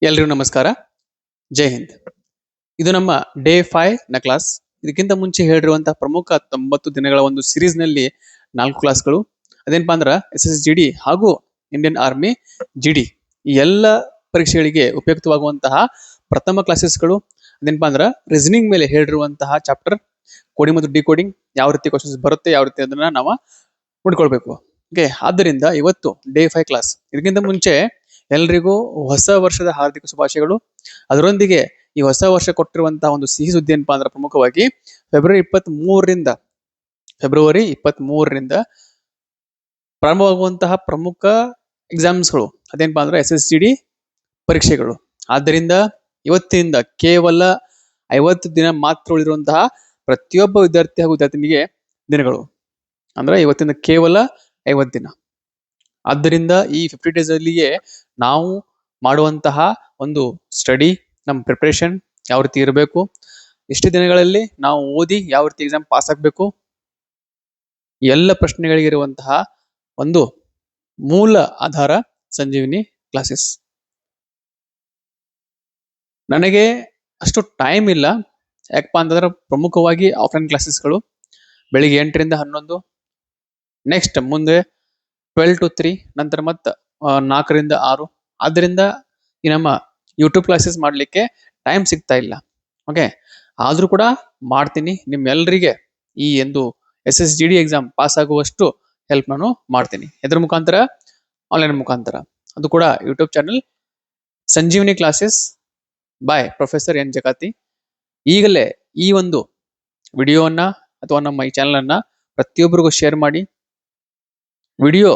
ಎಲ್ರಿಗೂ ನಮಸ್ಕಾರ. ಜೈ ಹಿಂದ್. ಇದು ನಮ್ಮ ಡೇ 5 ನ ಕ್ಲಾಸ್. ಇದಕ್ಕಿಂತ ಮುಂಚೆ ಹೇಳಿರುವಂತಹ ಪ್ರಮುಖ 90 ದಿನಗಳ ಒಂದು ಸೀರೀಸ್ ನಲ್ಲಿ 4 ಕ್ಲಾಸ್ಗಳು. ಅದೇನಪ್ಪಾ ಅಂದ್ರ SSGD ಹಾಗೂ ಇಂಡಿಯನ್ ಆರ್ಮಿ ಜಿಡಿ ಈ ಎಲ್ಲ ಪರೀಕ್ಷೆಗಳಿಗೆ ಉಪಯುಕ್ತವಾಗುವಂತಹ ಪ್ರಥಮ ಕ್ಲಾಸಸ್ಗಳು. ಅದೇನಪ್ಪಾ ಅಂದ್ರ ರೀಸನಿಂಗ್ ಮೇಲೆ ಹೇಳಿರುವಂತಹ ಚಾಪ್ಟರ್ ಕೋಡಿಂಗ್ ಮತ್ತು ಡಿಕೋಡಿಂಗ್, ಯಾವ ರೀತಿ ಕ್ವಶನ್ಸ್ ಬರುತ್ತೆ, ಯಾವ ರೀತಿ ಅದನ್ನ ನಾವು ನೋಡ್ಕೊಳ್ಬೇಕು. ಓಕೆ, ಆದ್ದರಿಂದ ಇವತ್ತು ಡೇ 5 ಕ್ಲಾಸ್. ಇದಕ್ಕಿಂತ ಮುಂಚೆ ಎಲ್ರಿಗೂ ಹೊಸ ವರ್ಷದ ಹಾರ್ದಿಕ ಶುಭಾಶಯಗಳು. ಅದರೊಂದಿಗೆ ಈ ಹೊಸ ವರ್ಷ ಕೊಟ್ಟಿರುವಂತಹ ಒಂದು ಸಿಹಿ ಸುದ್ದಿ ಏನಪ್ಪಾ ಅಂದ್ರೆ ಪ್ರಮುಖವಾಗಿ ಫೆಬ್ರವರಿ 23ರಿಂದ ಪ್ರಾರಂಭವಾಗುವಂತಹ ಪ್ರಮುಖ ಎಕ್ಸಾಮ್ಸ್ಗಳು ಅದೇನಪ್ಪಾ ಅಂದ್ರೆ SSGD ಪರೀಕ್ಷೆಗಳು. ಆದ್ದರಿಂದ ಇವತ್ತಿನಿಂದ ಕೇವಲ 50 ದಿನ ಮಾತ್ರ ಉಳಿದಿರುವಂತಹ ಪ್ರತಿಯೊಬ್ಬ ವಿದ್ಯಾರ್ಥಿ ಹಾಗೂ ವಿದ್ಯಾರ್ಥಿನಿಗೆ ದಿನಗಳು. ಅಂದ್ರೆ ಇವತ್ತಿಂದ ಕೇವಲ 50 ದಿನ. ಆದ್ದರಿಂದ ಈ 50 ಡೇಸ್ ಅಲ್ಲಿಯೇ ನಾವು ಮಾಡುವಂತಹ ಒಂದು ಸ್ಟಡಿ, ನಮ್ಮ ಪ್ರಿಪರೇಷನ್ ಯಾವ ರೀತಿ ಇರಬೇಕು, ಎಷ್ಟು ದಿನಗಳಲ್ಲಿ ನಾವು ಓದಿ ಯಾವ ರೀತಿ ಎಕ್ಸಾಮ್ ಪಾಸ್ ಆಗಬೇಕು, ಎಲ್ಲ ಪ್ರಶ್ನೆಗಳಿಗಿರುವಂತಹ ಒಂದು ಮೂಲ ಆಧಾರ ಸಂಜೀವಿನಿ ಕ್ಲಾಸಸ್. ನನಗೆ ಅಷ್ಟು ಟೈಮ್ ಇಲ್ಲ, ಯಾಕಪ್ಪ ಅಂತಂದ್ರೆ ಪ್ರಮುಖವಾಗಿ ಆಫ್ಲೈನ್ ಕ್ಲಾಸಸ್ಗಳು ಬೆಳಿಗ್ಗೆ 8ರಿಂದ 11, ನೆಕ್ಸ್ಟ್ ಮುಂದೆ 12 to 3, ನಂತರ ಮತ್ತೆ 4ರಿಂದ 6. ಆದ್ದರಿಂದ ಈ ನಮ್ಮ ಯೂಟ್ಯೂಬ್ ಕ್ಲಾಸಸ್ ಮಾಡಲಿಕ್ಕೆ ಟೈಮ್ ಸಿಗ್ತಾ ಇಲ್ಲ. ಓಕೆ, ಆದ್ರೂ ಕೂಡ ಮಾಡ್ತೀನಿ. ನಿಮ್ಮೆಲ್ಲರಿಗೆ ಈ ಒಂದು SSGD ಎಕ್ಸಾಮ್ ಪಾಸ್ ಆಗುವಷ್ಟು ಹೆಲ್ಪ್ ನಾನು ಮಾಡ್ತೀನಿ. ಎದ್ರ ಮುಖಾಂತರ? ಆನ್ಲೈನ್ ಮುಖಾಂತರ. ಅದು ಕೂಡ ಯೂಟ್ಯೂಬ್ ಚಾನಲ್ ಸಂಜೀವಿನಿ ಕ್ಲಾಸಸ್ ಬಾಯ್ ಪ್ರೊಫೆಸರ್ ಎನ್ ಜಕಾತಿ. ಈಗಲೇ ಈ ಒಂದು ವಿಡಿಯೋವನ್ನ ಅಥವಾ ನಮ್ಮ ಈ ಚಾನಲ್ ಅನ್ನ ಪ್ರತಿಯೊಬ್ಬರಿಗೂ ಶೇರ್ ಮಾಡಿ. ವಿಡಿಯೋ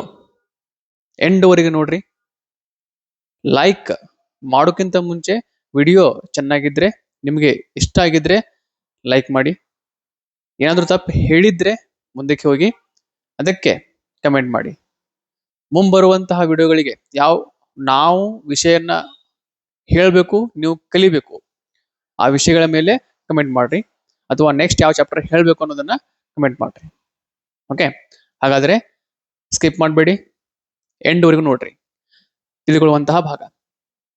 ಎಂಡ್ ವರೆಗೆ ನೋಡ್ರಿ. ಲೈಕ್ ಮಾಡೋಕ್ಕಿಂತ ಮುಂಚೆ ವಿಡಿಯೋ ಚೆನ್ನಾಗಿದ್ರೆ, ನಿಮಗೆ ಇಷ್ಟ ಆಗಿದ್ರೆ ಲೈಕ್ ಮಾಡಿ. ಏನಾದರೂ ತಪ್ಪು ಹೇಳಿದ್ರೆ ಮುಂದಕ್ಕೆ ಹೋಗಿ ಅದಕ್ಕೆ ಕಮೆಂಟ್ ಮಾಡಿ. ಮುಂಬರುವಂತಹ ವಿಡಿಯೋಗಳಿಗೆ ನಾವು ವಿಷಯನ ಹೇಳಬೇಕು, ನೀವು ಕಲಿಬೇಕು, ಆ ವಿಷಯಗಳ ಮೇಲೆ ಕಮೆಂಟ್ ಮಾಡ್ರಿ. ಅಥವಾ ನೆಕ್ಸ್ಟ್ ಯಾವ ಚಾಪ್ಟರ್ ಹೇಳಬೇಕು ಅನ್ನೋದನ್ನ ಕಮೆಂಟ್ ಮಾಡ್ರಿ. ಓಕೆ, ಹಾಗಾದ್ರೆ ಸ್ಕಿಪ್ ಮಾಡಬೇಡಿ, ಎಂಡ್ ವರೆಗೂ ನೋಡ್ರಿ, ತಿಳಿದುಕೊಳ್ಳುವಂತಹ ಭಾಗ.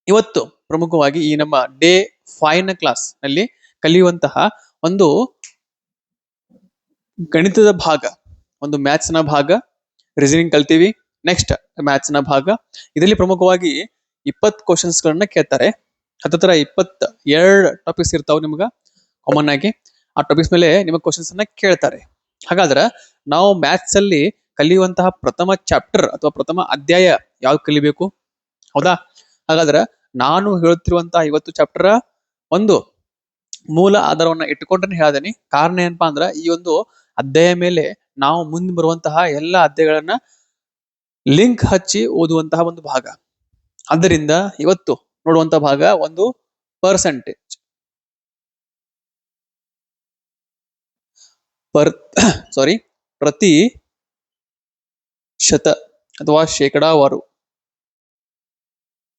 ಇವತ್ತು ಪ್ರಮುಖವಾಗಿ ಈ ನಮ್ಮ ಡೇ 5 ನ ಕ್ಲಾಸ್ ನಲ್ಲಿ ಕಲಿಯುವಂತಹ ಒಂದು ಗಣಿತದ ಭಾಗ, ಒಂದು ಮ್ಯಾಥ್ಸ್ ನ ಭಾಗ. ರೀಸನಿಂಗ್ ಕಲ್ತೀವಿ, ನೆಕ್ಸ್ಟ್ ಮ್ಯಾಥ್ಸ್ ನ ಭಾಗ. ಇದರಲ್ಲಿ ಪ್ರಮುಖವಾಗಿ 20 ಕ್ವಶನ್ಸ್ ಗಳನ್ನ ಕೇಳ್ತಾರೆ. ಹತ್ತತ್ರ 22 ಟಾಪಿಕ್ಸ್ ಇರ್ತಾವ ನಿಮ್ಗ ಕಾಮನ್ ಆಗಿ. ಆ ಟಾಪಿಕ್ಸ್ ಮೇಲೆ ನಿಮಗೆ ಕ್ವಶನ್ಸ್ ಅನ್ನ ಕೇಳ್ತಾರೆ. ಹಾಗಾದ್ರೆ ನಾವು ಮ್ಯಾಥ್ಸ್ ಅಲ್ಲಿ ಕಲಿಯುವಂತಹ ಪ್ರಥಮ ಚಾಪ್ಟರ್ ಅಥವಾ ಪ್ರಥಮ ಅಧ್ಯಾಯ ಯಾವ್ದು ಕಲಿಬೇಕು? ಹೌದಾ? ಹಾಗಾದ್ರೆ ನಾನು ಹೇಳುತ್ತಿರುವಂತಹ 50 ಚಾಪ್ಟರ್ ಒಂದು ಮೂಲ ಆಧಾರವನ್ನ ಇಟ್ಟುಕೊಂಡ್ರೆ ಹೇಳ್ದೇನಿ. ಕಾರಣ ಏನಪ್ಪಾ ಅಂದ್ರ ಈ ಒಂದು ಅಧ್ಯಾಯ ಮೇಲೆ ನಾವು ಮುಂದೆ ಬರುವಂತಹ ಎಲ್ಲ ಅಧ್ಯಾಯಗಳನ್ನ ಲಿಂಕ್ ಹಚ್ಚಿ ಓದುವಂತಹ ಒಂದು ಭಾಗ. ಆದ್ದರಿಂದ ಇವತ್ತು ನೋಡುವಂತಹ ಭಾಗ ಒಂದು ಪರ್ಸೆಂಟೇಜ್. ಪ್ರತಿ ಶತ ಅಥವಾ ಶೇಕಡಾವಾರು,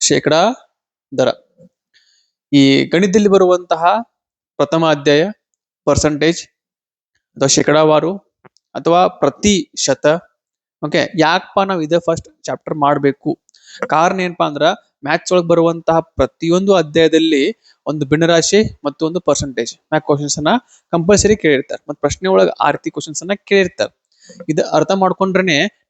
ಶೇಕಡಾ ದರ. ಈ ಗಣಿತದಲ್ಲಿ ಬರುವಂತಹ ಪ್ರಥಮ ಅಧ್ಯಾಯ ಪರ್ಸೆಂಟೇಜ್ ಅಥವಾ ಶೇಕಡಾವಾರು ಅಥವಾ ಪ್ರತಿ ಶತ. ಓಕೆ, ಯಾಕಪ್ಪ ನಾವು ಇದೇ ಫಸ್ಟ್ ಚಾಪ್ಟರ್ ಮಾಡಬೇಕು? ಕಾರಣ ಏನಪ್ಪಾ ಅಂದ್ರ ಮ್ಯಾಥ್ಸ್ ಒಳಗೆ ಬರುವಂತಹ ಪ್ರತಿಯೊಂದು ಅಧ್ಯಾಯದಲ್ಲಿ ಒಂದು ಭಿನ್ನರಾಶಿ ಮತ್ತು ಒಂದು ಪರ್ಸೆಂಟೇಜ್ ಮ್ಯಾಥ್ ಕ್ವಶನ್ಸ್ ಅನ್ನ ಕಂಪಲ್ಸರಿ ಕೇಳಿರ್ತಾರೆ. ಮತ್ತೆ ಪ್ರಶ್ನೆ ಒಳಗೆ ಆ ರೀತಿ ಕ್ವಶನ್ಸ್ ಅನ್ನ ಕೇಳಿರ್ತಾರೆ. ಇದು ಅರ್ಥ ಮಾಡ್ಕೊಂಡ್ರೆ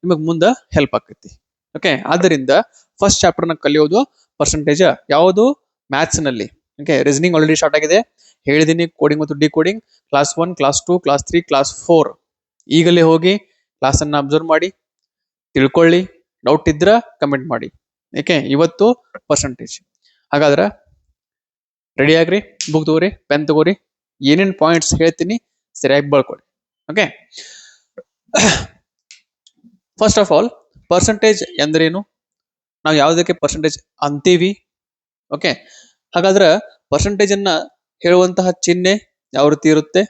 ನಿಮಗ್ ಮುಂದೆ ಹೆಲ್ಪ್ ಆಕೈತಿ. ಓಕೆ, ಆದ್ದರಿಂದ ಫಸ್ಟ್ ಚಾಪ್ಟರ್ ನ ಕಲಿಯೋದು ಪರ್ಸೆಂಟೇಜ್. ಯಾವುದು? ಮ್ಯಾಥ್ಸ್ ನಲ್ಲಿ. ಓಕೆ, ರೀಸನಿಂಗ್ ಆಲ್ರೆಡಿ ಸ್ಟಾರ್ಟ್ ಆಗಿದೆ, ಹೇಳಿದೀನಿ. ಕೋಡಿಂಗ್ ಮತ್ತು decoding class 1, class 2, class 3, class 4 ಈಗಲೇ ಹೋಗಿ ಕ್ಲಾಸ್ ಅನ್ನ ಅಬ್ಸರ್ವ್ ಮಾಡಿ, ತಿಳ್ಕೊಳ್ಳಿ. ಡೌಟ್ ಇದ್ರ ಕಮೆಂಟ್ ಮಾಡಿ. ಏಕೆ, ಇವತ್ತು ಪರ್ಸೆಂಟೇಜ್. ಹಾಗಾದ್ರೆ ರೆಡಿ ಆಗ್ರಿ, ಬುಕ್ ತಗೋರಿ, ಪೆನ್ ತಗೋರಿ. ಏನೇನ್ ಪಾಯಿಂಟ್ಸ್ ಹೇಳ್ತೀನಿ ಸರಿಯಾಗಿ ಬರ್ಕೊಳ್ಳಿ. Okay, first of all percentage ಎಂದರೇನು? ನಾವು ಯಾವುದಕ್ಕೆ ಪರ್ಸೆಂಟೇಜ್ ಅಂತೀವಿ? ಓಕೆ, ಹಾಗಾದ್ರೆ ಪರ್ಸೆಂಟೇಜ್ ಅನ್ನ ಹೇಳುವಂತಹ ಚಿಹ್ನೆ ಯಾವ ರೀತಿ ಇರುತ್ತೆ?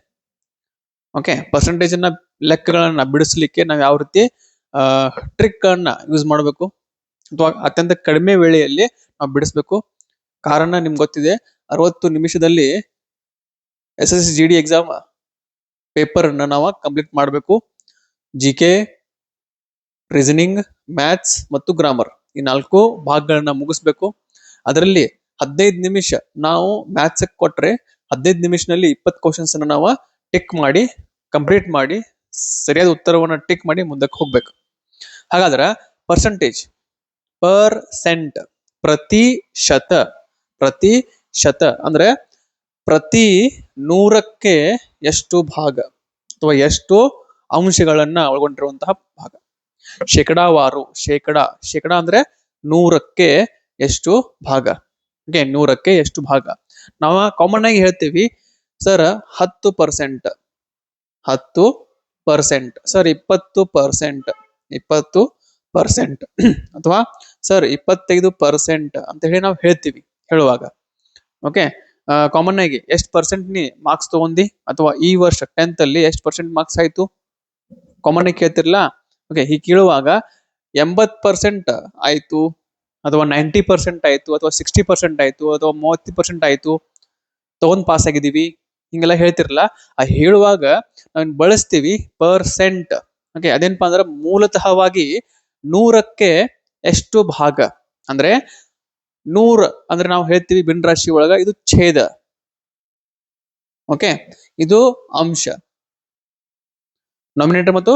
ಓಕೆ, ಪರ್ಸೆಂಟೇಜ್ ಅನ್ನ ಲೆಕ್ಕಗಳನ್ನ ಬಿಡಿಸ್ಲಿಕ್ಕೆ ನಾವು ಯಾವ ರೀತಿ ಟ್ರಿಕ್ ಗಳನ್ನ ಯೂಸ್ ಮಾಡಬೇಕು ಅಥವಾ ಅತ್ಯಂತ ಕಡಿಮೆ ವೇಳೆಯಲ್ಲಿ ನಾವು ಬಿಡಿಸ್ಬೇಕು? ಕಾರಣ ನಿಮ್ಗೆ ಗೊತ್ತಿದೆ, 60 ನಿಮಿಷದಲ್ಲಿ SSGD ಎಕ್ಸಾಮ್ ಪೇಪರ್ ಅನ್ನ ನಾವು ಕಂಪ್ಲೀಟ್ ಮಾಡಬೇಕು. GK, ರೀಸನಿಂಗ್, ಮ್ಯಾಥ್ಸ್ ಮತ್ತು ಗ್ರಾಮರ್ ಈ 4 ಭಾಗಗಳನ್ನ ಮುಗಿಸ್ಬೇಕು. ಅದರಲ್ಲಿ 15 ನಿಮಿಷ ನಾವು ಮ್ಯಾಥ್ಸ್ ಕೊಟ್ರೆ 15 ನಿಮಿಷದಲ್ಲಿ 20 ಕ್ವಶನ್ಸ್ ಅನ್ನ ನಾವು ಟಿಕ್ ಮಾಡಿ ಕಂಪ್ಲೀಟ್ ಮಾಡಿ ಸರಿಯಾದ ಉತ್ತರವನ್ನ ಟಿಕ್ ಮಾಡಿ ಮುಂದಕ್ಕೆ ಹೋಗ್ಬೇಕು. ಹಾಗಾದ್ರೆ ಪರ್ಸೆಂಟೇಜ್ ಪರ್ಸೆಂಟ್ ಪ್ರತಿಶತ ಅಂದ್ರೆ ಪ್ರತಿ 100ಕ್ಕೆ ಎಷ್ಟು ಭಾಗ ಅಥವಾ ಎಷ್ಟು ಅಂಶಗಳನ್ನ ಒಳಗೊಂಡಿರುವಂತಹ ಭಾಗ. ಶೇಕಡಾವಾರು ಶೇಕಡ ಅಂದ್ರೆ 100ಕ್ಕೆ ಎಷ್ಟು ಭಾಗ. ಓಕೆ, 100ಕ್ಕೆ ಎಷ್ಟು ಭಾಗ. ನಾವು ಕಾಮನ್ ಆಗಿ ಹೇಳ್ತೀವಿ ಸರ್ 10%, ಸರ್ 20% ಅಥವಾ ಸರ್ 25% ಅಂತ ಹೇಳಿ ನಾವು ಹೇಳ್ತೀವಿ ಹೇಳುವಾಗ. ಓಕೆ, ಕಾಮನ್ ಆಗಿ ಎಷ್ಟು ಪರ್ಸೆಂಟ್ ನೀ ಮಾರ್ಕ್ಸ್ ತಗೊಂಡಿ ಅಥವಾ ಈ ವರ್ಷ 10th ಅಲ್ಲಿ ಎಷ್ಟು ಪರ್ಸೆಂಟ್ ಮಾರ್ಕ್ಸ್ ಆಯ್ತು ಕಾಮನ್ ಆಗಿ ಕೇಳ್ತಿರ್ಲಾ. ಓಕೆ, ಹೀಗೆ ಕೇಳುವಾಗ 80% ಆಯ್ತು ಅಥವಾ 90% ಆಯ್ತು ಅಥವಾ 60% ಆಯ್ತು ಅಥವಾ 30% ಆಯ್ತು ತಗೊಂಡ್ ಪಾಸ್ ಆಗಿದೀವಿ ಹಿಂಗೆಲ್ಲ ಹೇಳ್ತಿರಲ್ಲ. ಆ ಹೇಳುವಾಗ ನಾವು ಬಳಸ್ತೀವಿ ಪರ್ಸೆಂಟ್. ಓಕೆ, ಅದೇನಪ್ಪಾ ಅಂದ್ರೆ ಮೂಲತಃವಾಗಿ 100ಕ್ಕೆ ಎಷ್ಟು ಭಾಗ ಅಂದ್ರೆ 100 ಅಂದ್ರೆ ನಾವು ಹೇಳ್ತೀವಿ ಭಿನ್ನರಾಶಿ ಒಳಗ ಇದು ಛೇದ. ಓಕೆ, ಇದು ಅಂಶ, ನಾಮಿನೇಟರ್ ಮತ್ತು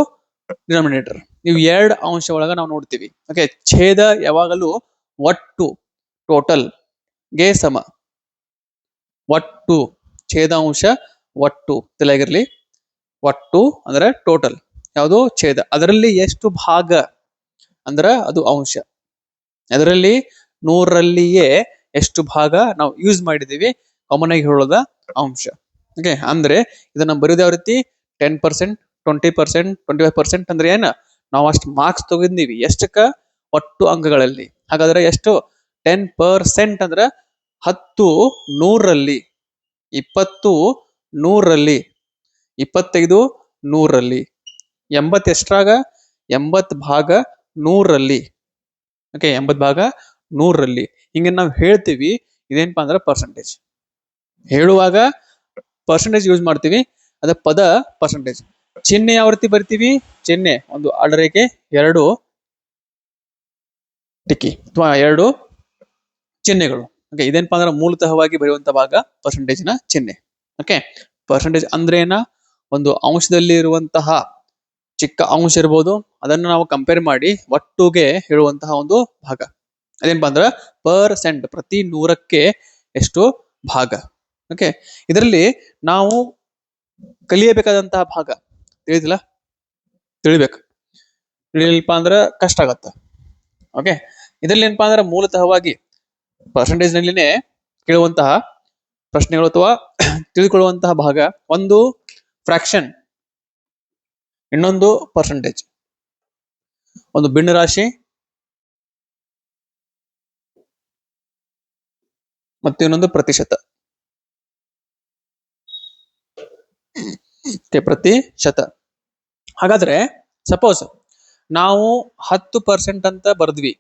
ಡಿನಾಮಿನೇಟರ್ ಇವು ಎರಡು ಅಂಶ ಒಳಗ ನಾವು ನೋಡ್ತೀವಿ. ಓಕೆ, ಛೇದ ಯಾವಾಗಲೂ ಒಟ್ಟು ಟೋಟಲ್ ಗೆ ಸಮ. ಒಟ್ಟು ಛೇದಾಂಶ ಒಟ್ಟು ತಲೆಗಿರ್ಲಿ. ಒಟ್ಟು ಅಂದ್ರೆ ಟೋಟಲ್, ಯಾವುದು ಛೇದ, ಅದರಲ್ಲಿ ಎಷ್ಟು ಭಾಗ ಅಂದ್ರ ಅದು ಅಂಶ. ಅದರಲ್ಲಿ 100ರಲ್ಲಿಯೇ ಎಷ್ಟು ಭಾಗ ನಾವು ಯೂಸ್ ಮಾಡಿದೀವಿ ಕಾಮನ್ ಆಗಿ ಹೇಳೋದ ಅಂಶ. ಓಕೆ, ಅಂದ್ರೆ ಇದನ್ನ ಬರೆಯೋದು ಯಾವ ರೀತಿ 10%, 20%, 25% ಅಂದ್ರೆ ಏನ ನಾವು ಅಷ್ಟು ಮಾರ್ಕ್ಸ್ ತಗೊಂಡಿವಿ ಎಷ್ಟಕ್ಕ ಒಟ್ಟು ಅಂಕಗಳಲ್ಲಿ. ಹಾಗಾದ್ರೆ ಎಷ್ಟು 10% ಅಂದ್ರೆ 10 100ರಲ್ಲಿ, 20 100ರಲ್ಲಿ, 25 100ರಲ್ಲಿ, 80 ಎಷ್ಟ್ರಾಗ 80 ಭಾಗ 100ರಲ್ಲಿ. ಓಕೆ, 80 ಭಾಗ 100ರಲ್ಲಿ ಹಿಂಗೆ ನಾವು ಹೇಳ್ತೀವಿ. ಇದೇನಪ್ಪಾ ಅಂದ್ರೆ ಪರ್ಸೆಂಟೇಜ್. ಹೇಳುವಾಗ ಪರ್ಸೆಂಟೇಜ್ ಯೂಸ್ ಮಾಡ್ತೀವಿ, ಅದ ಪದ ಪರ್ಸೆಂಟೇಜ್. ಚಿಹ್ನೆ ಯಾವ ರೀತಿ ಬರ್ತೀವಿ, ಚಿಹ್ನೆ ಒಂದು ಅಡ್ರೇಗೆ 2 ಟಿಕ್ಕಿ ಅಥವಾ 2 ಚಿಹ್ನೆಗಳು. ಓಕೆ, ಇದೇನಪ್ಪಾ ಅಂದ್ರೆ ಮೂಲತಃವಾಗಿ ಬರೆಯುವಂತ ಭಾಗ ಪರ್ಸೆಂಟೇಜ್ನ ಚಿಹ್ನೆ. ಓಕೆ, ಪರ್ಸೆಂಟೇಜ್ ಅಂದ್ರೆ ಏನ, ಒಂದು ಅಂಶದಲ್ಲಿ ಇರುವಂತಹ ಚಿಕ್ಕ ಅಂಶ ಇರ್ಬೋದು, ಅದನ್ನ ನಾವು ಕಂಪೇರ್ ಮಾಡಿ ಒಟ್ಟುಗೆ ಹೇಳುವಂತಹ ಒಂದು ಭಾಗ. ಅದೇನಪ್ಪಾ ಅಂದ್ರೆ ಪರ್ಸೆಂಟ್, ಪ್ರತಿ 100ಕ್ಕೆ ಎಷ್ಟು ಭಾಗ. ಓಕೆ, ಇದರಲ್ಲಿ ನಾವು ಕಲಿಯಬೇಕಾದಂತಹ ಭಾಗ ತಿಳಿಬೇಕು. ತಿಳಿಲಿಲ್ಪ ಅಂದ್ರೆ ಕಷ್ಟ ಆಗತ್ತ. ಓಕೆ, ಇದರಲ್ಲಿ ಏನಪ್ಪಾ ಅಂದ್ರೆ ಮೂಲತಃವಾಗಿ ಪರ್ಸೆಂಟೇಜ್ ನಲ್ಲಿನೇ ಕೇಳುವಂತಹ ಪ್ರಶ್ನೆಗಳು ಅಥವಾ ತಿಳಿದುಕೊಳ್ಳುವಂತಹ ಭಾಗ ಒಂದು ಫ್ರಾಕ್ಷನ್, ಇನ್ನೊಂದು ಪರ್ಸೆಂಟೇಜ್. ಒಂದು ಭಿನ್ನ ರಾಶಿ ಮತ್ತು ಇನ್ನೊಂದು ಪ್ರತಿಶತ. ಪ್ರತಿಶತ. ಹಾಗಾದ್ರೆ ಸಪೋಸ್ ನಾವು 10% ಅಂತ ಬರ್ದ್ವಿ,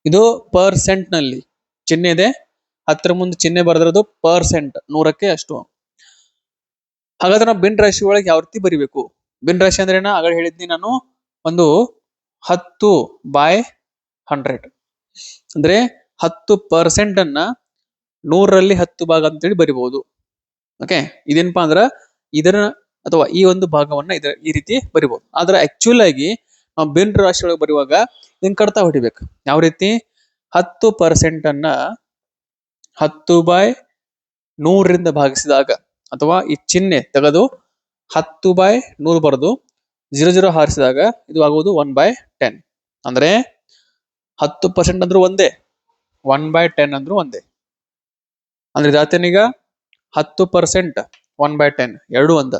ಇದು ಪರ್ಸೆಂಟ್ ನಲ್ಲಿ ಚಿಹ್ನೆ ಇದೆ, 10 ಮುಂದೆ ಚಿಹ್ನೆ ಬರ್ದಿರೋದು ಪರ್ಸೆಂಟ್, 100ಕ್ಕೆ ಅಷ್ಟು. ಹಾಗಾದ್ರೆ ನಾವು ಭಿನ್ನ ರಾಶಿ ಒಳಗೆ ಯಾವ ರೀತಿ ಬರಿಬೇಕು? ಭಿನ್ನ ರಾಶಿ ಅಂದ್ರೆ ಏನ ಆಗ ಹೇಳಿದ್ನಿ ನಾನು, ಒಂದು 10/100 ಅಂದ್ರೆ 10% ಅನ್ನ 100ರಲ್ಲಿ 10 ಭಾಗ ಅಂತೇಳಿ ಬರಿಬಹುದು. ಓಕೆ, ಇದೇನಪ್ಪಾ ಅಂದ್ರ ಇದರ ಅಥವಾ ಈ ಒಂದು ಭಾಗವನ್ನ ಈ ರೀತಿ ಬರಿಬಹುದು. ಆದ್ರೆ ಆಕ್ಚುಲ್ ಆಗಿ ನಾವು ಭಿನ್ನ ರಾಶಿ ಒಳಗೆ ಬರುವಾಗ ಇದನ್ನ ಕಡ್ತಾ ಹೊಡಿಬೇಕು. ಯಾವ ರೀತಿ? 10% ಅನ್ನ 10/100ರಿಂದ ಭಾಗಿಸಿದಾಗ ಅಥವಾ ಈ ಚಿಹ್ನೆ ತೆಗೆದು 10/100 ಬರೆದು 00 ಹಾರಿಸಿದಾಗ ಇದು ಆಗುವುದು 1/10. ಅಂದ್ರೆ 10% ಅಂದ್ರೂ ಒಂದೇ, 1/10 ಅಂದ್ರೂ ಒಂದೇ. ಅಂದ್ರೆ ಇದಾತೇನೀಗ 10% 1/10 ಎರಡು ಒಂದ,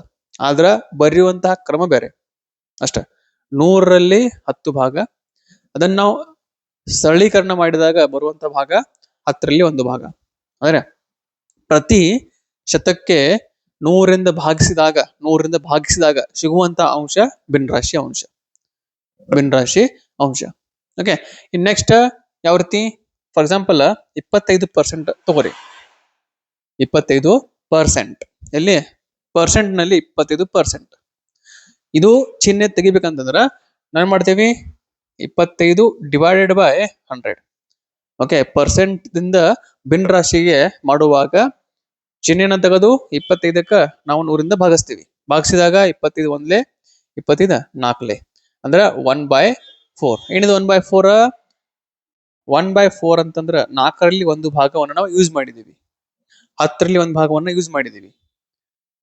ಆದ್ರ ಬರೆಯುವಂತಹ ಕ್ರಮ ಬೇರೆ ಅಷ್ಟ. 100ರಲ್ಲಿ 10 ಭಾಗ, ಅದನ್ನ ನಾವು ಸರಳೀಕರಣ ಮಾಡಿದಾಗ ಬರುವಂತ ಭಾಗ 10ರಲ್ಲಿ 1 ಭಾಗ. ಅಂದ್ರೆ ಪ್ರತಿ ಶತಕ್ಕೆ 100ರಿಂದ ಭಾಗಿಸಿದಾಗ ಸಿಗುವಂತ ಅಂಶ ಭಿನ್ನರಾಶಿ ಅಂಶ. ಓಕೆ, ಇನ್ ನೆಕ್ಸ್ಟ್ ಯಾವ ರೀತಿ? ಫಾರ್ ಎಕ್ಸಾಂಪಲ್ 25% ತಗೋರಿ. 25% ಎಲ್ಲಿ? ಪರ್ಸೆಂಟ್ ನಲ್ಲಿ 25%. ಇದು ಚಿಹ್ನೆ ತೆಗಿಬೇಕಂತಂದ್ರ ನಾನ್ ಮಾಡ್ತೇವಿ 25 ಡಿವೈಡೆಡ್ ಬೈ 100. ಓಕೆ, ಪರ್ಸೆಂಟ್ ದಿಂದ ಭಿನ್ನ ರಾಶಿಗೆ ಮಾಡುವಾಗ ಚಿಹ್ನೆನ ತೆಗೆದು 25ಕ್ಕ ನಾವು 100ರಿಂದ ಭಾಗಿಸ್ತೀವಿ. ಭಾಗಿಸಿದಾಗ 25 ಒಂದ್ಲೆ 25 4ಲೆ ಅಂದ್ರ 1/4. ಏನಿದೆ 1/4? 1/4 ಅಂತಂದ್ರ 4ರಲ್ಲಿ ಒಂದು ಭಾಗವನ್ನು ನಾವು ಯೂಸ್ ಮಾಡಿದೀವಿ, 10ರಲ್ಲಿ ಒಂದು ಭಾಗವನ್ನ ಯೂಸ್ ಮಾಡಿದೀವಿ.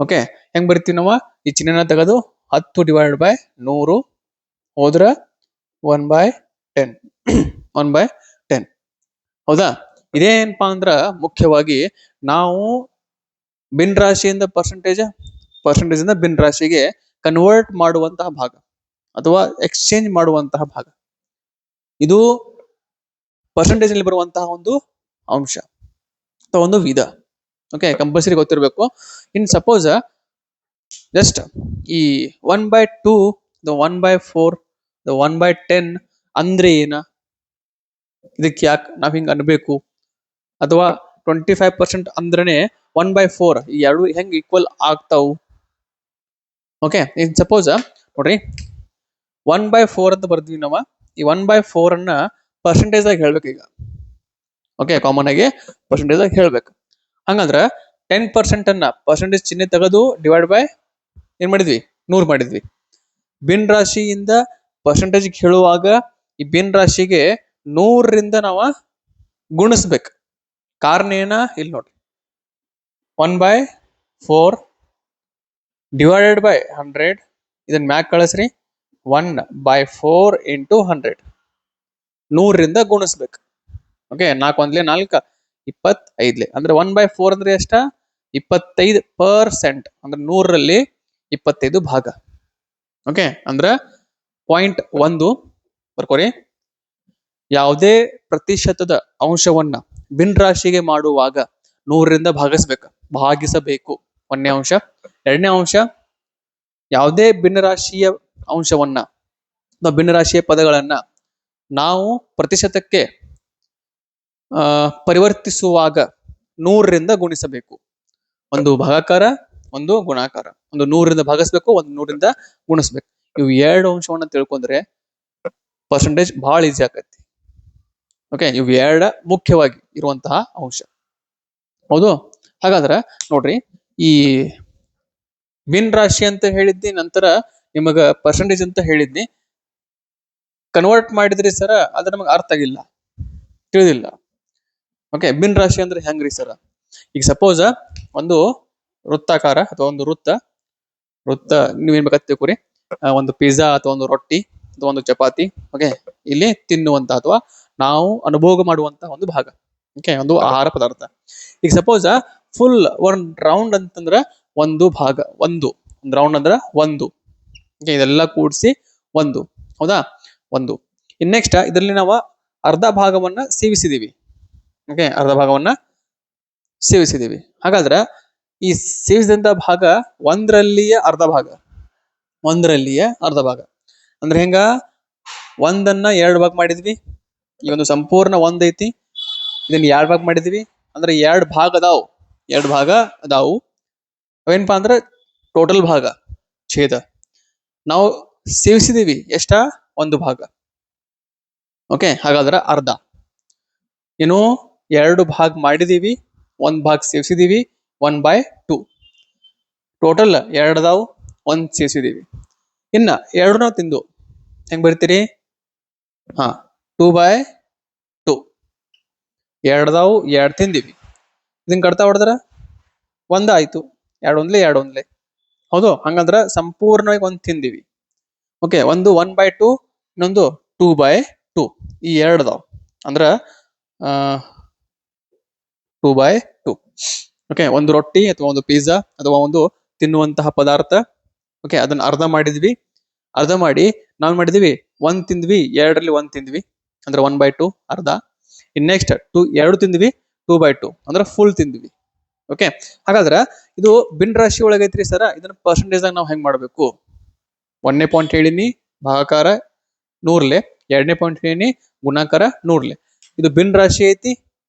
ಓಕೆ, ಹೆಂಗ್ ಬರ್ತೀವಿ ನಾವು? ಈ ಚಿಹ್ನೆನ ತೆಗೆದು 10 ಡಿವೈಡೆಡ್ ಬೈ 100 ಹೋದ್ರ 1/10 1/10. ಹೌದಾ? ಇದೇನಪ್ಪಾ ಅಂದ್ರ ಮುಖ್ಯವಾಗಿ ನಾವು ಭಿನ್ನ ರಾಶಿಯಿಂದ ಪರ್ಸೆಂಟೇಜ್ ಇಂದ ಭಿನ್ನ ರಾಶಿಗೆ ಕನ್ವರ್ಟ್ ಮಾಡುವಂತಹ ಭಾಗ ಅಥವಾ ಎಕ್ಸ್ಚೇಂಜ್ ಮಾಡುವಂತಹ ಭಾಗ. ಇದು ಪರ್ಸೆಂಟೇಜ್ ಅಲ್ಲಿ ಬರುವಂತಹ ಒಂದು ಅಂಶ ಅಥವಾ ಒಂದು ವಿಧ. ಓಕೆ, ಕಂಪಲ್ಸರಿ ಗೊತ್ತಿರಬೇಕು. ಇನ್ ಸಪೋಸ್ ಜಸ್ಟ್ ಈ 1/2 1/4 1/10 ಅಂದ್ರೆ ಏನ? ಇದಕ್ಕೆ ಯಾಕೆ ನಾವ್ ಹಿಂಗ ಅನ್ಬೇಕು? ಅಥವಾ 25% ಅಂದ್ರನೆ 1/4 ಈ ಎರಡು ಹೆಂಗ್ ಈಕ್ವಲ್ ಆಗ್ತಾವು? ಓಕೆ, ಇನ್ ಸಪೋಸ್ ನೋಡ್ರಿ 1/4 ಅಂತ ಬರ್ದ್ವಿ ನಾವ. ಈ 1/4 ಅನ್ನ ಪರ್ಸೆಂಟೇಜ್ ಆಗಿ ಹೇಳ್ಬೇಕು ಈಗ. ಓಕೆ, ಕಾಮನ್ ಆಗಿ ಪರ್ಸೆಂಟೇಜ್ ಆಗಿ ಹೇಳ್ಬೇಕು. ಹಂಗಂದ್ರ 10% ಅನ್ನ ಪರ್ಸೆಂಟೇಜ್ ಚಿಹ್ನೆ ತೆಗೆದು ಡಿವೈಡ್ ಬೈ ಏನ್ ಮಾಡಿದ್ವಿ? 100 ಮಾಡಿದ್ವಿ. ಭಿನ್ನ ರಾಶಿಯಿಂದ ಪರ್ಸೆಂಟೇಜ್ ಹೇಳುವಾಗ ಈ ಭಿನ್ನ ರಾಶಿಗೆ 100ರಿಂದ ನಾವ ಗುಣಿಸ್ಬೇಕು. ಕಾರಣ ಏನ? ಇಲ್ಲಿ ನೋಡ್ರಿ, 1/4 ಡಿವೈಡೆಡ್ ಬೈ 100. ಇದನ್ನ ಮ್ಯಾಕ್ ಕಳಿಸ್ರಿ. 1/4 ಇಂಟು 100 100ರಿಂದ ಗುಣಿಸ್ಬೇಕು. ಓಕೆ, 4 1 4 25 ಅಂದ್ರೆ 1/4 ಅಂದ್ರೆ ಎಷ್ಟ? 25% ಅಂದ್ರೆ 100ರಲ್ಲಿ 25 ಭಾಗ. ಓಕೆ, ಅಂದ್ರ 0.1 ಬರ್ಕೋರಿ. ಯಾವುದೇ ಪ್ರತಿಶತದ ಅಂಶವನ್ನ ಭಿನ್ನ ರಾಶಿಗೆ ಮಾಡುವಾಗ 100ರಿಂದ ಭಾಗಿಸಬೇಕು. 1ನೇ ಅಂಶ. 2ನೇ ಅಂಶ, ಯಾವುದೇ ಭಿನ್ನ ರಾಶಿಯ ಅಂಶವನ್ನ ಭಿನ್ನ ರಾಶಿಯ ಪದಗಳನ್ನ ನಾವು ಪ್ರತಿಶತಕ್ಕೆ ಪರಿವರ್ತಿಸುವಾಗ 100ರಿಂದ ಗುಣಿಸಬೇಕು. ಒಂದು ಭಾಗಾಕಾರ, ಒಂದು ಗುಣಾಕಾರ. ಒಂದು 100ರಿಂದ ಭಾಗಿಸ್ಬೇಕು, ಒಂದು 100ರಿಂದ ಗುಣಿಸ್ಬೇಕು. ಇವು ಎರಡು ಅಂಶವನ್ನ ತಿಳ್ಕೊಂಡ್ರೆ ಪರ್ಸೆಂಟೇಜ್ ಬಹಳ ಈಸಿ ಆಕತಿ. ಓಕೆ, ಇವು ಎರಡ ಮುಖ್ಯವಾಗಿ ಇರುವಂತಹ ಅಂಶ. ಹೌದು? ಹಾಗಾದ್ರೆ ನೋಡ್ರಿ, ಈ ಭಿನ್ನ ರಾಶಿ ಅಂತ ಹೇಳಿದ್ನಿ, ನಂತರ ನಿಮಗ ಪರ್ಸೆಂಟೇಜ್ ಅಂತ ಹೇಳಿದ್ನಿ. ಕನ್ವರ್ಟ್ ಮಾಡಿದ್ರಿ ಸರ, ಅದ್ರ ನಮಗ ಅರ್ಥ ಆಗಿಲ್ಲ, ತಿಳಿದಿಲ್ಲ. ಓಕೆ, ಭಿನ್ನ ರಾಶಿ ಅಂದ್ರೆ ಹೆಂಗ್ರಿ ಸರ? ಈಗ ಸಪೋಸ್ ಒಂದು ವೃತ್ತಾಕಾರ ಅಥವಾ ಒಂದು ವೃತ್ತ ನೀವೇನ್ ಬೇಕಂತ ತಿಳ್ಕೊರಿ. ಒಂದು ಪಿಜ್ಜಾ ಅಥವಾ ಒಂದು ರೊಟ್ಟಿ ಅಥವಾ ಒಂದು ಚಪಾತಿ. ಓಕೆ, ಇಲ್ಲಿ ತಿನ್ನುವಂತ ಅಥವಾ ನಾವು ಅನುಭೋಗ ಮಾಡುವಂತಹ ಒಂದು ಭಾಗ. ಓಕೆ, ಒಂದು ಆಹಾರ ಪದಾರ್ಥ. ಈಗ ಸಪೋಸ್ ಫುಲ್ ಒಂದ್ ರೌಂಡ್ ಅಂತಂದ್ರ ಒಂದು ಭಾಗ, ಒಂದು ರೌಂಡ್ ಅಂದ್ರ ಒಂದು. ಓಕೆ, ಇದೆಲ್ಲ ಕೂಡಿಸಿ ಒಂದು. ಹೌದಾ? ಒಂದು. ಇನ್ ನೆಕ್ಸ್ಟ್ ಇದರಲ್ಲಿ ನಾವು ಅರ್ಧ ಭಾಗವನ್ನ ಸೇವಿಸಿದೀವಿ. ಓಕೆ, ಅರ್ಧ ಭಾಗವನ್ನ ಸೇವಿಸಿದೀವಿ. ಹಾಗಾದ್ರ ಈ ಸೇವಿಸಿದಂತ ಭಾಗ ಒಂದರಲ್ಲಿಯ ಅರ್ಧ ಭಾಗ. ಅಂದ್ರೆ ಹೆಂಗ? ಒಂದನ್ನ 2 ಭಾಗ ಮಾಡಿದ್ವಿ. ಈ ಒಂದು ಸಂಪೂರ್ಣ ಒಂದ್ ಐತಿ, ಇದನ್ನ 2 ಭಾಗ ಮಾಡಿದ್ವಿ. ಅಂದ್ರೆ 2 ಭಾಗ ಅದಾವು. ಅವೇನಪ್ಪಾ ಅಂದ್ರ ಟೋಟಲ್ ಭಾಗ, ಛೇದ. ನಾವು ಸೇವಿಸಿದೀವಿ ಎಷ್ಟ? 1 ಭಾಗ. ಓಕೆ, ಹಾಗಾದ್ರ ಅರ್ಧ. ಏನು? 2 ಭಾಗ ಮಾಡಿದೀವಿ, 1 ಭಾಗ ಸೇವಿಸಿದೀವಿ. 1/2. ಟೋಟಲ್ 2 ಅದಾವು, 1 ಸೇವಿಸಿದೀವಿ. ಇನ್ನ 2 ನಾವು ತಿಂದು ಹೆಂಗ್ ಬರ್ತೀರಿ? 2/2. 2 ಅದಾವು, 2 ತಿಂದಿವಿ. ಇದನ್ನ ಕಡ್ತಾ ಹೊಡೆದ್ರ 1 ಆಯ್ತು. 2 ಒಂದ್ಲೆ. ಹೌದು? ಹಂಗಂದ್ರ ಸಂಪೂರ್ಣವಾಗಿ 1 ತಿಂದಿವಿ. ಓಕೆ, ಒಂದು 1/2, ಇನ್ನೊಂದು 2/2. ಈ 2 ಅದಾವ ಅಂದ್ರ 2/2. ಓಕೆ, ಒಂದು ರೊಟ್ಟಿ ಅಥವಾ ಒಂದು ಪಿಜ್ಜಾ ಅಥವಾ ಒಂದು ತಿನ್ನುವಂತಹ ಪದಾರ್ಥ. ಓಕೆ, ಅದನ್ನ ಅರ್ಧ ಮಾಡಿದ್ವಿ. ಅರ್ಧ ಮಾಡಿ ನಾವ್ ಮಾಡಿದ್ವಿ 1 ತಿಂದ್ವಿ, 2ರಲ್ಲಿ 1 ತಿಂದ್ವಿ ಅಂದ್ರೆ 1/2 ಅರ್ಧ. ಇನ್ ನೆಕ್ಸ್ಟ್ 2 ತಿಂದ್ವಿ, 2/2 ಅಂದ್ರೆ ಫುಲ್ ತಿಂದ್ವಿ. ಓಕೆ, ಹಾಗಾದ್ರ ಇದು ಭಿನ್ನ ರಾಶಿ ಒಳಗೈತ್ರಿ ಸರ. ಇದನ್ನ ಪರ್ಸೆಂಟೇಜ್ ಆಗಿ ನಾವು ಹೆಂಗ್ ಮಾಡ್ಬೇಕು? 1ನೇ ಪಾಯಿಂಟ್ ಹೇಳಿನಿ, ಭಾಗಾಕಾರ 100ಲೆ. 2ನೇ ಪಾಯಿಂಟ್ ಹೇಳಿನಿ, ಗುಣಾಕಾರ 100ಲೆ. ಇದು ಭಿನ್ನ ರಾಶಿ ಐತಿ.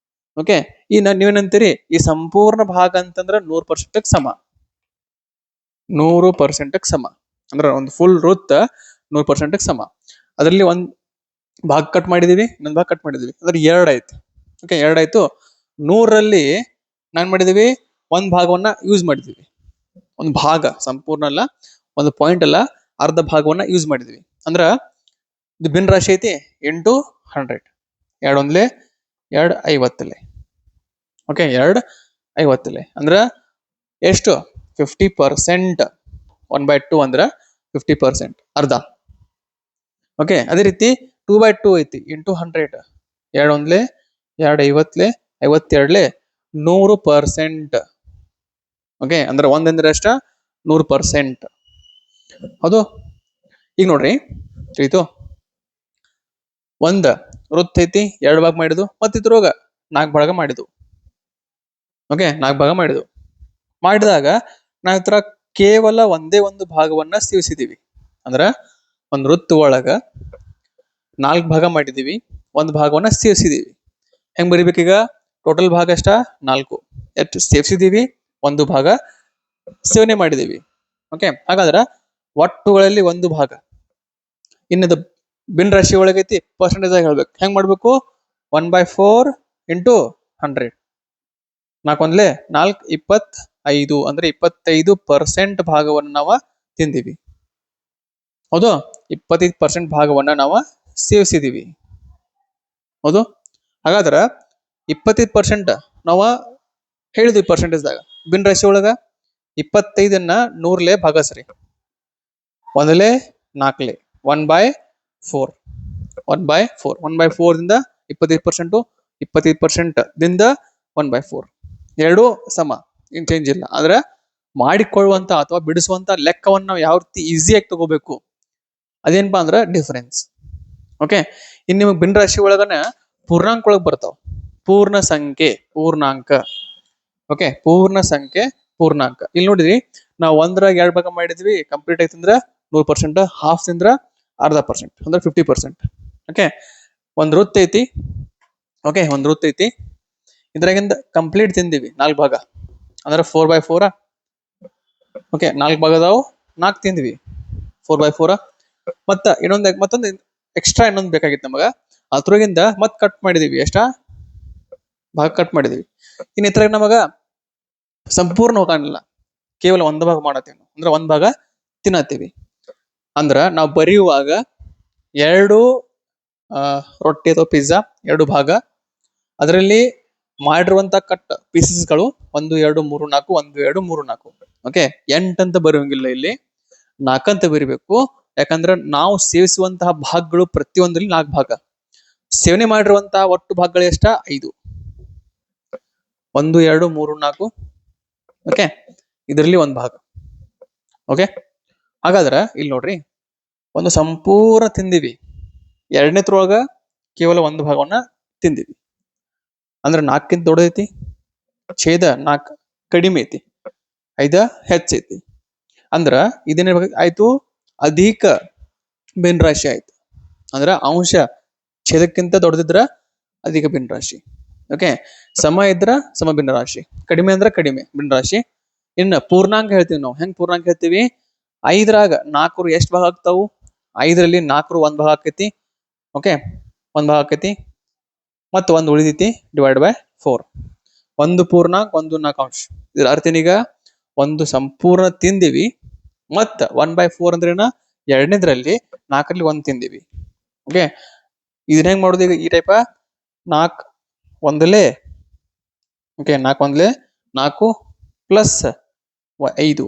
ಓಕೆ, ಈ ನೀವೇನಂತೀರಿ? ಈ ಸಂಪೂರ್ಣ ಭಾಗ ಅಂತಂದ್ರ 100% ಸಮ. 100% ಸಮ ಅಂದ್ರ ಒಂದು ಫುಲ್ ವೃತ್ತ 100% ಸಮ. ಅದರಲ್ಲಿ 1 ಭಾಗ ಕಟ್ ಮಾಡಿದೀವಿ, ಇನ್ನೊಂದು ಭಾಗ ಕಟ್ ಮಾಡಿದೀವಿ ಅಂದ್ರೆ 2 ಆಯ್ತು. ಓಕೆ, 2 ಆಯ್ತು. 100ರಲ್ಲಿ ನಾನ್ ಮಾಡಿದೀವಿ ಒಂದ್ ಭಾಗವನ್ನ ಯೂಸ್ ಮಾಡಿದೀವಿ. ಒಂದು ಭಾಗ, ಸಂಪೂರ್ಣ ಅಲ್ಲ, ಒಂದು ಪಾಯಿಂಟ್ ಅಲ್ಲ, ಅರ್ಧ ಭಾಗವನ್ನ ಯೂಸ್ ಮಾಡಿದೀವಿ. ಅಂದ್ರ ಇದು ಭಿನ್ನ ರಾಶಿ ಐತಿ. 8 100, 2 ಒಂದ್ಲೆ 2 50. ಓಕೆ, 2 50 ಅಂದ್ರ ಎಷ್ಟು? 50%. 1/2 ಅಂದ್ರ 50%, ಅರ್ಧ. ಓಕೆ, ಅದೇ ರೀತಿ 2/2 ಐತಿ. ಇಂಟು 100, 2 ಒಂದ್ಲೆ 2 50, 52 100%. ಓಕೆ, ಅಂದ್ರೆ ಒಂದಂದ್ರೆ ಅಷ್ಟ 100%. ಹೌದು. ಈಗ ನೋಡ್ರಿ, ತಿಳಿತು. ಒಂದ್ ವೃತ್ತ ಐತಿ, 2 ಭಾಗ ಮಾಡಿದ್ವು, ಮತ್ತಿದ್ರೊಳಗ 4 ಭಾಗ ಮಾಡಿದ್ವು. ಓಕೆ, 4 ಭಾಗ ಮಾಡಿದಾಗ ನಾವ್ ಹತ್ರ ಕೇವಲ ಒಂದೇ ಒಂದು ಭಾಗವನ್ನ ಸೇವಿಸಿದೀವಿ. ಅಂದ್ರ ಒಂದ್ ವೃತ್ತ ಒಳಗ 4 ಭಾಗ ಮಾಡಿದೀವಿ, ಒಂದ್ ಭಾಗವನ್ನ ಸೇವಿಸಿದೀವಿ. ಹೆಂಗ್ ಬರಿಬೇಕೀಗ? ಟೋಟಲ್ ಭಾಗ ಅಷ್ಟ 4, ಎಷ್ಟು ಸೇವಿಸಿದೀವಿ? ಒಂದು ಭಾಗ ಸೇವನೆ ಮಾಡಿದೀವಿ. ಓಕೆ, ಹಾಗಾದ್ರ ಒಟ್ಟುಗಳಲ್ಲಿ ಒಂದು ಭಾಗ. ಇನ್ನದು ಭಿನ್ನ ರಾಶಿ ಒಳಗೈತಿ, ಪರ್ಸೆಂಟೇಜ್ ಆಗಿ ಹೇಳ್ಬೇಕು. ಹೆಂಗ್ ಮಾಡ್ಬೇಕು? 1/4 ಇಂಟು 100. 4 ಒಂದ್ಲೆ 4, 25 ಅಂದ್ರೆ 25% ಭಾಗವನ್ನ ನಾವ ತಿಂದಿವಿ. ಹೌದು, 25% ಭಾಗವನ್ನ ನಾವ ಸೇವಿಸಿದೀವಿ. ಹೌದು. ಹಾಗಾದ್ರ 25% ನಾವ ಹೇಳಿದ್ವಿ ಪರ್ಸೆಂಟೇಜ್ದಾಗ. ಭಿನ್ನ ರಾಶಿ ಒಳಗ 25ನ್ನ 100ಲೆ ಭಾಗಸ್ರಿ. ಒಂದಲೆ 4ಲೆ 1/4. 1/4 ದಿಂದ 25%, 25% ದಿಂದ 1/4. ಎರಡೂ ಸಮ, ಇನ್ ಚೇಂಜ್ ಇಲ್ಲ. ಆದ್ರೆ ಮಾಡಿಕೊಳ್ಳುವಂತ ಅಥವಾ ಬಿಡಿಸುವಂತ ಲೆಕ್ಕವನ್ನ ನಾವು ಯಾವ ರೀತಿ ಈಸಿಯಾಗಿ ತಗೋಬೇಕು, ಅದೇನಪ್ಪಾ ಅಂದ್ರ ಡಿಫರೆನ್ಸ್. ಓಕೆ, ಇನ್ ನಿಮಗೆ ಭಿನ್ನ ರಾಶಿ ಒಳಗನ ಪೂರ್ಣಾಂಕ ಒಳಗ್ ಬರ್ತಾವ. ಪೂರ್ಣ ಸಂಖ್ಯೆ, ಪೂರ್ಣಾಂಕ. ಓಕೆ, ಪೂರ್ಣ ಸಂಖ್ಯೆ, ಪೂರ್ಣಾಂಕ. ಇಲ್ಲಿ ನೋಡಿದ್ರಿ, ನಾವು 1ರಾಗ 2 ಭಾಗ ಮಾಡಿದ್ವಿ, ಕಂಪ್ಲೀಟ್ ಐತಂದ್ರ 100%, ಹಾಫ್ ತಿಂದ್ರ ಅರ್ಧ ಪರ್ಸೆಂಟ್ ಅಂದ್ರೆ 50%. ಓಕೆ, ಒಂದ್ ವೃತ್ತ ಐತಿ. ಓಕೆ, ಒಂದ್ ವೃತ್ತ ಐತಿ, ಇದ್ರಾಗಿಂದ ಕಂಪ್ಲೀಟ್ ತಿಂದಿವಿ 4 ಭಾಗ ಅಂದ್ರೆ 4/4. ಓಕೆ, 4 ಭಾಗ ಅದಾವು, 4 ತಿಂದ್ವಿ, 4/4. ಮತ್ತೊಂದು ಎಕ್ಸ್ಟ್ರಾ ಇನ್ನೊಂದು ಬೇಕಾಗಿತ್ತು ನಮಗ. ಅದ್ರೊಳಗಿಂದ ಮತ್ ಕಟ್ ಮಾಡಿದೀವಿ. ಎಷ್ಟ ಭಾಗ ಕಟ್ ಮಾಡಿದೀವಿ. ಇನ್ ಇದ್ರಾಗ ನಮಗ ಸಂಪೂರ್ಣ ಹೋಗಾನಿಲ್ಲ, ಕೇವಲ ಒಂದ್ ಭಾಗ ಮಾಡತ್ತೀವಿ. ಅಂದ್ರೆ ಒಂದ್ ಭಾಗ ತಿನ್ನತ್ತೀವಿ. ಅಂದ್ರ ನಾವು ಬರೆಯುವಾಗ 2 ರೊಟ್ಟಿ ಅಥವಾ ಪಿಜ್ಜಾ 2 ಭಾಗ, ಅದರಲ್ಲಿ ಮಾಡಿರುವಂತ ಕಟ್ ಪೀಸಸ್ಗಳು 1 2 3 4, 1 2 3 4. ಓಕೆ, 8 ಅಂತ ಬರೆಯಂಗಿಲ್ಲ, ಇಲ್ಲಿ 4 ಅಂತ ಬರಿಬೇಕು. ಯಾಕಂದ್ರೆ ನಾವು ಸೇವಿಸುವಂತಹ ಭಾಗಗಳು ಪ್ರತಿಯೊಂದರಲ್ಲಿ 4 ಭಾಗ. ಸೇವನೆ ಮಾಡಿರುವಂತಹ ಒಟ್ಟು ಭಾಗಗಳು ಎಷ್ಟ? 5. 1 2 3 4. ಓಕೆ, ಇದರಲ್ಲಿ ಒಂದ್ ಭಾಗ. ಓಕೆ, ಹಾಗಾದ್ರ ಇಲ್ಲಿ ನೋಡ್ರಿ, ಒಂದು ಸಂಪೂರ್ಣ ತಿಂದಿವಿ, ಎರಡನೇತ್ರೊಳಗ ಕೇವಲ ಒಂದು ಭಾಗವನ್ನ ತಿಂದಿವಿ. ಅಂದ್ರೆ 4ಕ್ಕಿಂತ ದೊಡ್ಡದೈತಿ, ಛೇದ 4 ಕಡಿಮೆ ಐತಿ, 5 ಹೆಚ್ಚೈತಿ. ಅಂದ್ರ ಇದೇನ ಆಯ್ತು? ಅಧಿಕ ಭಿನ್ನ ರಾಶಿ ಆಯ್ತು. ಅಂದ್ರ ಅಂಶ ಛೇದಕ್ಕಿಂತ ದೊಡ್ಡದಿದ್ರ ಅಧಿಕ ಭಿನ್ನ ರಾಶಿ. ಓಕೆ, ಸಮ ಇದ್ರ ಸಮ ಭಿನ್ನ ರಾಶಿ, ಕಡಿಮೆ ಅಂದ್ರ ಕಡಿಮೆ ಭಿನ್ನ ರಾಶಿ. ಇನ್ನು ಪೂರ್ಣಾಂಕ ಹೇಳ್ತೀವಿ ನಾವು. ಹೆಂಗ್ ಪೂರ್ಣಾಂಕ ಹೇಳ್ತೀವಿ? 5ರಾಗ 4 ಎಷ್ಟು ಭಾಗ ಆಗ್ತಾವು? 5ರಲ್ಲಿ 4 1 ಭಾಗ ಆಕೈತಿ. ಓಕೆ, 1 ಭಾಗ ಆಕೈತಿ, ಮತ್ತು 1 ಉಳಿದೈತಿ, /4. ಒಂದು ಪೂರ್ಣಾಂಕ, 1 4 ಇದ್ರ ಅರ್ಥನೀಗ ಒಂದು ಸಂಪೂರ್ಣ ತಿಂದಿವಿ, ಮತ್ತ 1/4 ಅಂದ್ರೇನ? ಎರಡನೇದ್ರಲ್ಲಿ 4ರಲ್ಲಿ 1 ತಿಂದಿವಿ. ಓಕೆ, ಇದನ್ನ ಹೆಂಗ್ ಮಾಡೋದು? ಈಗ ಈ ಟೈಪ 4 ಒಂದಲೇ. ಓಕೆ, 4 ಒಂದಲೇ 4 ಪ್ಲಸ್ 5,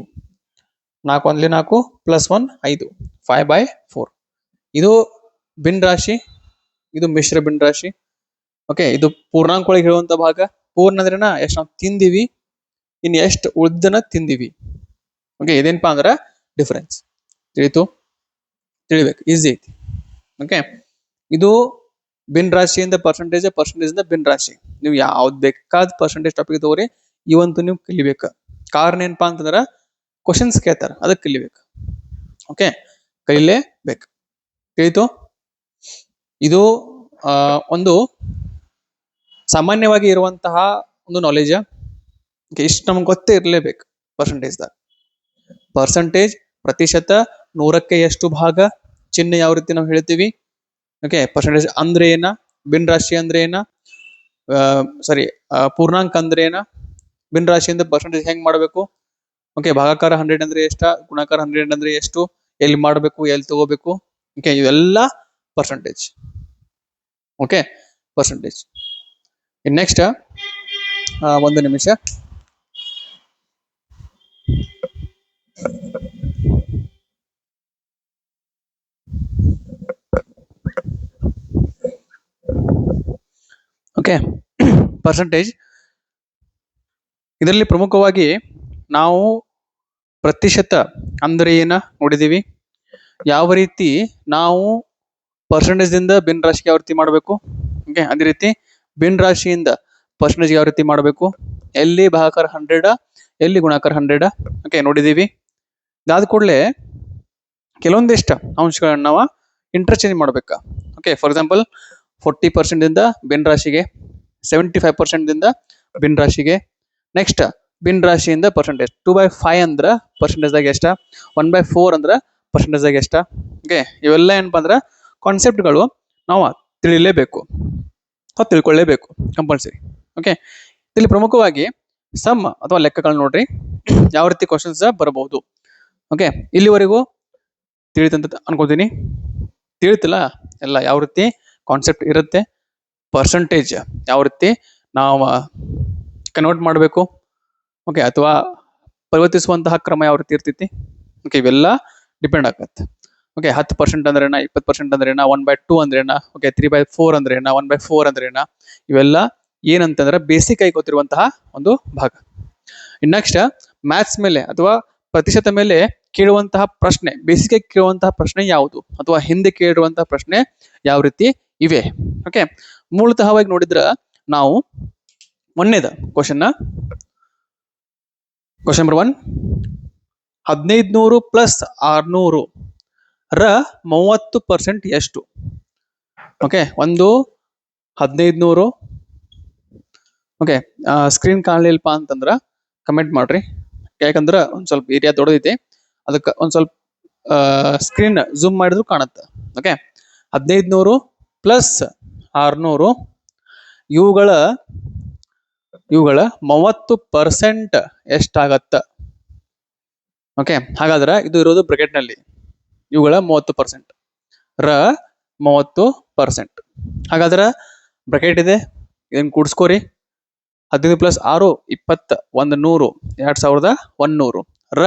4 ಒಂದಲೇ 4 ಪ್ಲಸ್ 1 5, 5/4. ಇದು ಭಿನ್ನ ರಾಶಿ, ಇದು ಮಿಶ್ರ ಭಿನ್ನ ರಾಶಿ. ಓಕೆ, ಇದು ಪೂರ್ಣಾಂಕ ಒಳಗೆ ಹೇಳುವಂತ ಭಾಗ. ಪೂರ್ಣ ಅಂದ್ರೇನ ಎಷ್ಟು ನಾವು ತಿಂದಿವಿ, ಇನ್ ಎಷ್ಟು ಉಳ್ದನ ತಿಂದಿವಿ. ಓಕೆ, ಇದೇನಪ್ಪಾ ಅಂದ್ರ ಡಿಫರೆನ್ಸ್. ತಿಳಿಬೇಕು, ಈಸಿ ಐತಿ. ಓಕೆ, ಇದು ಭಿನ್ನ ರಾಶಿಯಿಂದ ಪರ್ಸೆಂಟೇಜ್, ಪರ್ಸೆಂಟೇಜ್ ಇಂದ ಭಿನ್ನ ರಾಶಿ. ನೀವು ಯಾವ್ದು ಬೇಕಾದ ಪರ್ಸೆಂಟೇಜ್ ಟಾಪಿಕ್ ತಗೋರಿ, ಇವಂತೂ ನೀವು ಕಲಿಬೇಕ. ಕಾರಣ ಏನಪ್ಪಾ ಅಂತಂದ್ರ ಕ್ವಶನ್ಸ್ ಕೇಳ್ತಾರ, ಅದಕ್ಕೆ ಕಲಿಬೇಕು. ಓಕೆ, ಕಲಿಲೇಬೇಕು. ತಿಳಿತು? ಇದು ಒಂದು ಸಾಮಾನ್ಯವಾಗಿ ಇರುವಂತಹ ಒಂದು ನಾಲೆಜ್. ಇಷ್ಟು ನಮ್ಗೆ ಗೊತ್ತೇ ಇರಲೇಬೇಕು. ಪರ್ಸೆಂಟೇಜ್ದಾಗ ಪರ್ಸೆಂಟೇಜ್, ಪ್ರತಿಶತ, 100ಕ್ಕೆ ಎಷ್ಟು ಭಾಗ, ಚಿಹ್ನೆ ಯಾವ ರೀತಿ ನಾವು ಹೇಳ್ತೀವಿ. ಓಕೆ, ಪರ್ಸೆಂಟೇಜ್ ಅಂದ್ರೆ ಏನ, ಭಿನ್ನ ರಾಶಿ ಅಂದ್ರೆ ಏನ, ಸಾರಿ ಪೂರ್ಣಾಂಕ ಅಂದ್ರೆ ಏನ, ಭಿನ್ನ ರಾಶಿಯಿಂದ ಪರ್ಸೆಂಟೇಜ್ ಹೆಂಗ್ ಮಾಡಬೇಕು, ಓಕೆ ಭಾಗಾಕಾರ 100 ಅಂದ್ರೆ ಎಷ್ಟ, ಗುಣಾಕಾರ 100 ಅಂದ್ರೆ ಎಷ್ಟು, ಎಲ್ಲಿ ಮಾಡಬೇಕು, ಎಲ್ಲಿ ತಗೋಬೇಕು, ಓಕೆ ಇವೆಲ್ಲ ಪರ್ಸೆಂಟೇಜ್. Okay percentage. ನೆಕ್ಸ್ಟ್ ಒಂದು ನಿಮಿಷ. ಓಕೆ ಪರ್ಸೆಂಟೇಜ್ ಇದರಲ್ಲಿ ಪ್ರಮುಖವಾಗಿ ನಾವು ಪ್ರತಿಶತ ಅಂದ್ರೆ ಏನ ನೋಡಿದೀವಿ. ಯಾವ ರೀತಿ ನಾವು ಪರ್ಸೆಂಟೇಜ್ ದಿಂದ ಭಿನ್ನ ರಾಶಿಗೆ ಯಾವ ರೀತಿ ಮಾಡಬೇಕು, ಓಕೆ ಅದೇ ರೀತಿ ಭಿನ್ನ ರಾಶಿಯಿಂದ ಪರ್ಸೆಂಟೇಜ್ ಯಾವ ರೀತಿ ಮಾಡಬೇಕು, ಎಲ್ಲಿ ಭಾಗಾಕಾರ 100 ಎಲ್ಲಿ ಗುಣಾಕಾರ 100, ಓಕೆ ನೋಡಿದೀವಿ. ಇದಾದ ಕೂಡಲೇ ಕೆಲವೊಂದಿಷ್ಟ ಅಂಶಗಳನ್ನ ನಾವು ಇಂಟರ್ಚೇಂಜ್ ಮಾಡ್ಬೇಕಾ. ಓಕೆ ಫಾರ್ ಎಕ್ಸಾಂಪಲ್ 40% ದಿಂದ ಭಿನ್ನ ರಾಶಿಗೆ, 75% ದಿಂದ ಭಿನ್ನ ರಾಶಿಗೆ. ನೆಕ್ಸ್ಟ್ ಭಿನ್ನ ರಾಶಿಯಿಂದ ಪರ್ಸೆಂಟೇಜ್ 2/5 ಅಂದ್ರ ಪರ್ಸೆಂಟೇಜ್ ದಾಗ ಎಷ್ಟ, 1/4 ಅಂದ್ರ ಪರ್ಸೆಂಟೇಜ್ ದಾಗ ಎಷ್ಟ. ಓಕೆ ಇವೆಲ್ಲ ಏನಪ್ಪಾ ಅಂದ್ರ ಕಾನ್ಸೆಪ್ಟ್ಗಳು ನಾವು ತಿಳಿಲೇಬೇಕು, ತಿಳ್ಕೊಳ್ಳೇಬೇಕು ಕಂಪಲ್ಸರಿ. ಓಕೆ ಇಲ್ಲಿ ಪ್ರಮುಖವಾಗಿ ಸಮ್ ಅಥವಾ ಲೆಕ್ಕಗಳು ನೋಡ್ರಿ ಯಾವ ರೀತಿ ಕ್ವಶನ್ಸ್ ಬರಬಹುದು. ಓಕೆ ಇಲ್ಲಿವರೆಗೂ ತಿಳಿತಂತ ಅನ್ಕೋತೀನಿ. ತಿಳಿತಿಲ್ಲ ಎಲ್ಲ ಯಾವ ರೀತಿ ಕಾನ್ಸೆಪ್ಟ್ ಇರುತ್ತೆ, ಪರ್ಸೆಂಟೇಜ್ ಯಾವ ರೀತಿ ನಾವು ಕನ್ವರ್ಟ್ ಮಾಡಬೇಕು, ಓಕೆ ಅಥವಾ ಪರಿವರ್ತಿಸುವಂತಹ ಕ್ರಮ ಯಾವ ರೀತಿ ಇರ್ತೈತಿ. ಓಕೆ ಇವೆಲ್ಲ ಡಿಪೆಂಡ್ ಆಗತ್ತೆ. ಓಕೆ 10% ಅಂದ್ರೇನ, 20% ಅಂದ್ರೇನ, 1/2 ಅಂದ್ರೇನ, ಓಕೆ 3/4 ಅಂದ್ರೇನ, 1/4 ಅಂದ್ರೇನ, ಇವೆಲ್ಲ ಏನಂತಂದ್ರೆ ಬೇಸಿಕ್ ಆಗಿ ಗೊತ್ತಿರುವಂತಹ ಒಂದು ಭಾಗ. ನೆಕ್ಸ್ಟ್ ಮ್ಯಾಥ್ಸ್ ಮೇಲೆ ಅಥವಾ ಪ್ರತಿಶತ ಮೇಲೆ ಕೇಳುವಂತಹ ಪ್ರಶ್ನೆ, ಬೇಸಿಕ್ ಆಗಿ ಕೇಳುವಂತಹ ಪ್ರಶ್ನೆ ಯಾವುದು ಅಥವಾ ಹಿಂದೆ ಕೇಳಿರುವಂತಹ ಪ್ರಶ್ನೆ ಯಾವ ರೀತಿ ಇವೆ. ಓಕೆ ಮೂಲತಃವಾಗಿ ನೋಡಿದ್ರ ನಾವು ಮೊನ್ನೆದ ಕ್ವಶನ್ ನಂಬರ್ 1, 1500 + 600 ರ 30% ಎಷ್ಟು. ಓಕೆ ಒಂದು 1500, ಓಕೆ ಸ್ಕ್ರೀನ್ ಕಾಣಲಿಲ್ಲಪ್ಪ ಅಂತಂದ್ರ ಕಮೆಂಟ್ ಮಾಡ್ರಿ, ಯಾಕಂದ್ರ ಒಂದ್ ಸ್ವಲ್ಪ ಏರಿಯಾ ದೊಡ್ಡದೈತಿ, ಅದಕ್ಕೆ ಒಂದ್ ಸ್ವಲ್ಪ ಸ್ಕ್ರೀನ್ ಜೂಮ್ ಮಾಡಿದ್ರು ಕಾಣುತ್ತೆ. ಓಕೆ 1500 + 600 ಇವುಗಳ 30% ಎಷ್ಟಾಗತ್ತ. ಓಕೆ ಹಾಗಾದ್ರೆ ಇದು ಇರೋದು ಬ್ರಾಕೆಟ್ ನಲ್ಲಿ, ಇವುಗಳ 30% ರ 30%. ಹಾಗಾದ್ರೆ ಬ್ರಾಕೆಟ್ ಇದೆ, ಇದನ್ನ ಕೂಡಿಸ್ಕೋರಿ. 15 + 6 20, 100, 2100 ರ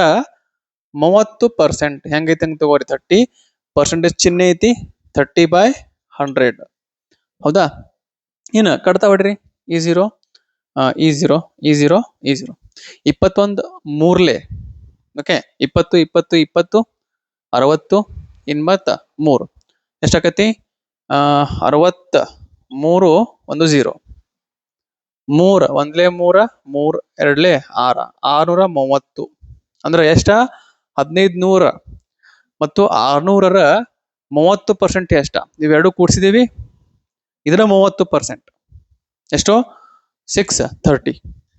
30% ಹೆಂಗೈತಿ ಹಂಗ ತಗೋರಿ. 30% ಚಿಹ್ನೆ ಐತಿ, 30/100. ಹೌದಾ, ಇನ್ನು ಕಟ್ತಾ ಬಿಡ್ರಿ. E0 E0 E0 E0 21 ಮೂರ್ಲೆ. Okay 20 20 20 60 83 ಎಷ್ಟಾಕತಿ, 63 1 0 3 1 3 3 2 6 630 ಅಂದ್ರೆ ಎಷ್ಟ, 1500 ಮತ್ತು 600ರ 30% ಎಷ್ಟ. ಇವೆರಡು ಕೂಡಿಸಿದೀವಿ, ಇದರ 30% ಎಷ್ಟು, 630.